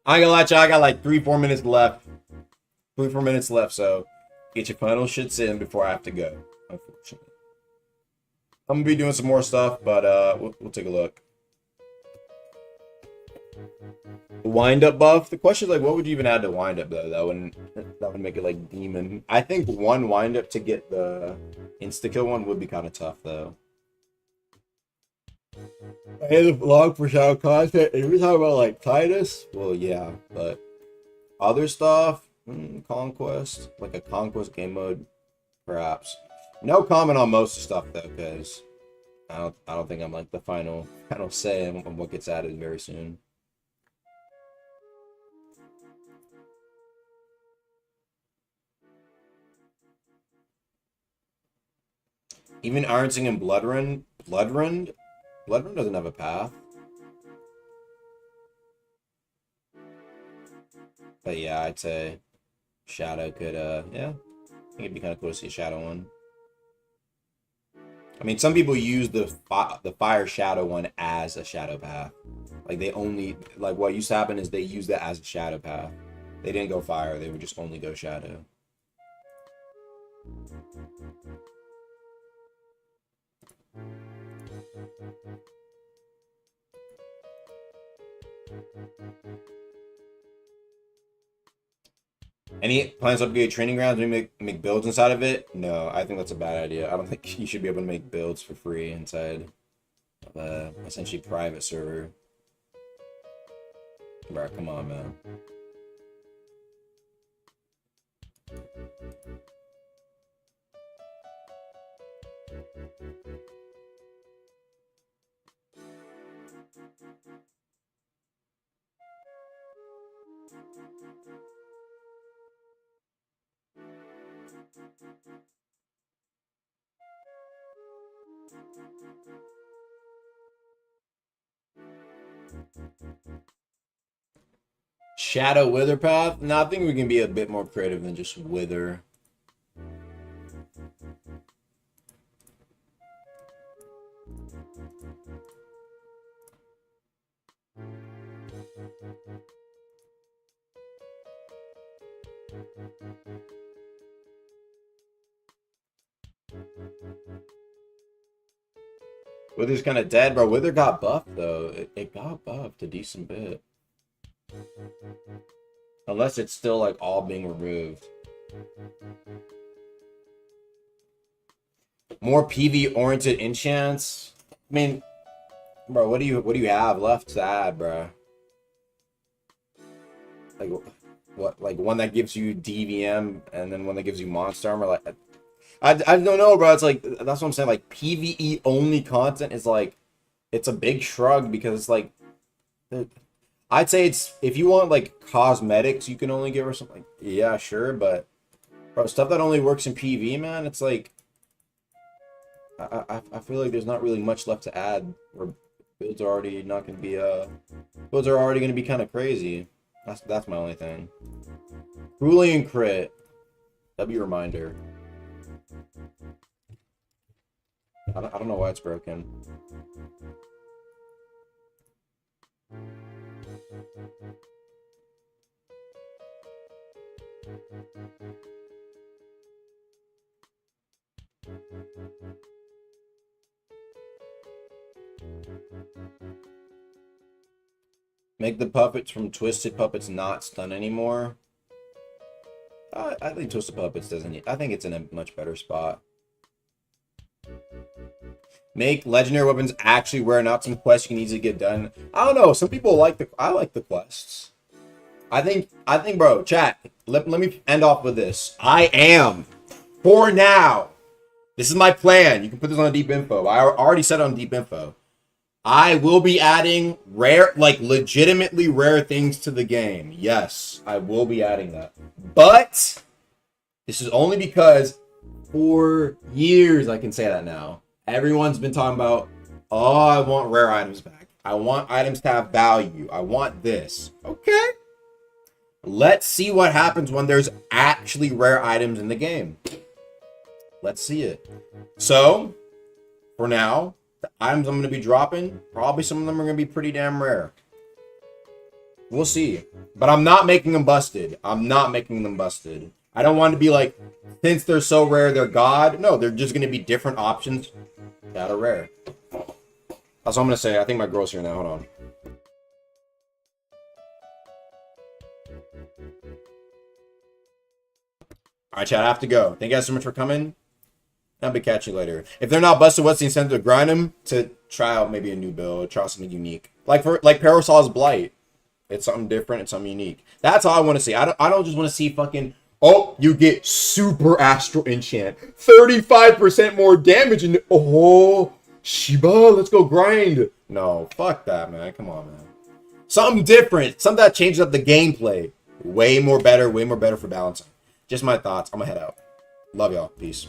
I ain't gonna lie, y'all. I got like 3-4 minutes left. 3-4 minutes left, so get your final shits in before I have to go. Unfortunately, I'm gonna be doing some more stuff, but we'll take a look. Wind up buff. The question is like, what would you even add to wind up though? That would make it like demon. I think 1 wind up to get the insta kill one would be kind of tough though. Hey, the vlog for shadow content. If you're talking about like Titus, well, yeah, but other stuff, Conquest, like a Conquest game mode, perhaps. No comment on most of the stuff though, because I don't think I'm like the final say on what gets added very soon. Even Ironsing and Bloodrend doesn't have a path. But yeah, I'd say Shadow could, yeah. I think it'd be kind of cool to see a Shadow one. I mean, some people use the Fire Shadow one as a Shadow path. Like, they only, like, what used to happen is they used that as a Shadow path. They didn't go Fire, they would just only go Shadow. Any plans to upgrade training grounds and make builds inside of it? No, I think that's a bad idea. I don't think you should be able to make builds for free inside of essentially private server. Bro, come on, man. Shadow Wither path? No, I think we can be a bit more creative than just Wither. Wither's kind of dead, bro. Wither got buffed, though. It got buffed a decent bit. Unless it's still, like, all being removed. More PV-oriented enchants? I mean, bro, what do you have left to add, bro? Like, what? Like, one that gives you DVM and then one that gives you monster armor? Like, I don't know, bro. It's like, that's what I'm saying. Like, PvE only content is like, it's a big shrug because it's like, I'd say it's, if you want like cosmetics, you can only give her something. Like, yeah, sure, but bro, stuff that only works in PV, man, it's like, I feel like there's not really much left to add. Or builds are already not going to be builds are already going to be kind of crazy. That's my only thing. Boolean crit. W reminder. I don't know why it's broken. Make the puppets from Twisted Puppets not stun anymore. I think Twisted Puppets doesn't. I think it's in a much better spot. Make legendary weapons actually rare, not some quests you can easily get done. I don't know. Some people like the. I like the quests. I think, bro. Chat. Let me end off with this. I am, for now. This is my plan. You can put this on deep info. I already said it on deep info. I will be adding rare, like legitimately rare things to the game. Yes, I will be adding that. But this is only because for years, I can say that now. Everyone's been talking about, oh, I want rare items back. I want items to have value. I want this. Okay. Let's see what happens when there's actually rare items in the game. Let's see it. So, for now, the items I'm going to be dropping, probably some of them are going to be pretty damn rare. We'll see. But I'm not making them busted. I'm not making them busted. I don't want to be like, since they're so rare, they're God. No, they're just going to be different options that are rare. That's what I'm going to say. I think my girl's here now. Hold on. All right, chat, I have to go. Thank you guys so much for coming. I'll be catching you later. If they're not busted, what's the incentive to grind them? To try out maybe a new build, try something unique. Like Parasol's Blight. It's something different, it's something unique. That's all I want to see. I don't just want to see fucking, oh, you get super astral enchant. 35% more damage and oh, Shiba, let's go grind. No, fuck that, man. Come on, man. Something different. Something that changes up the gameplay. Way more better for balancing. Just my thoughts. I'm gonna head out. Love y'all. Peace.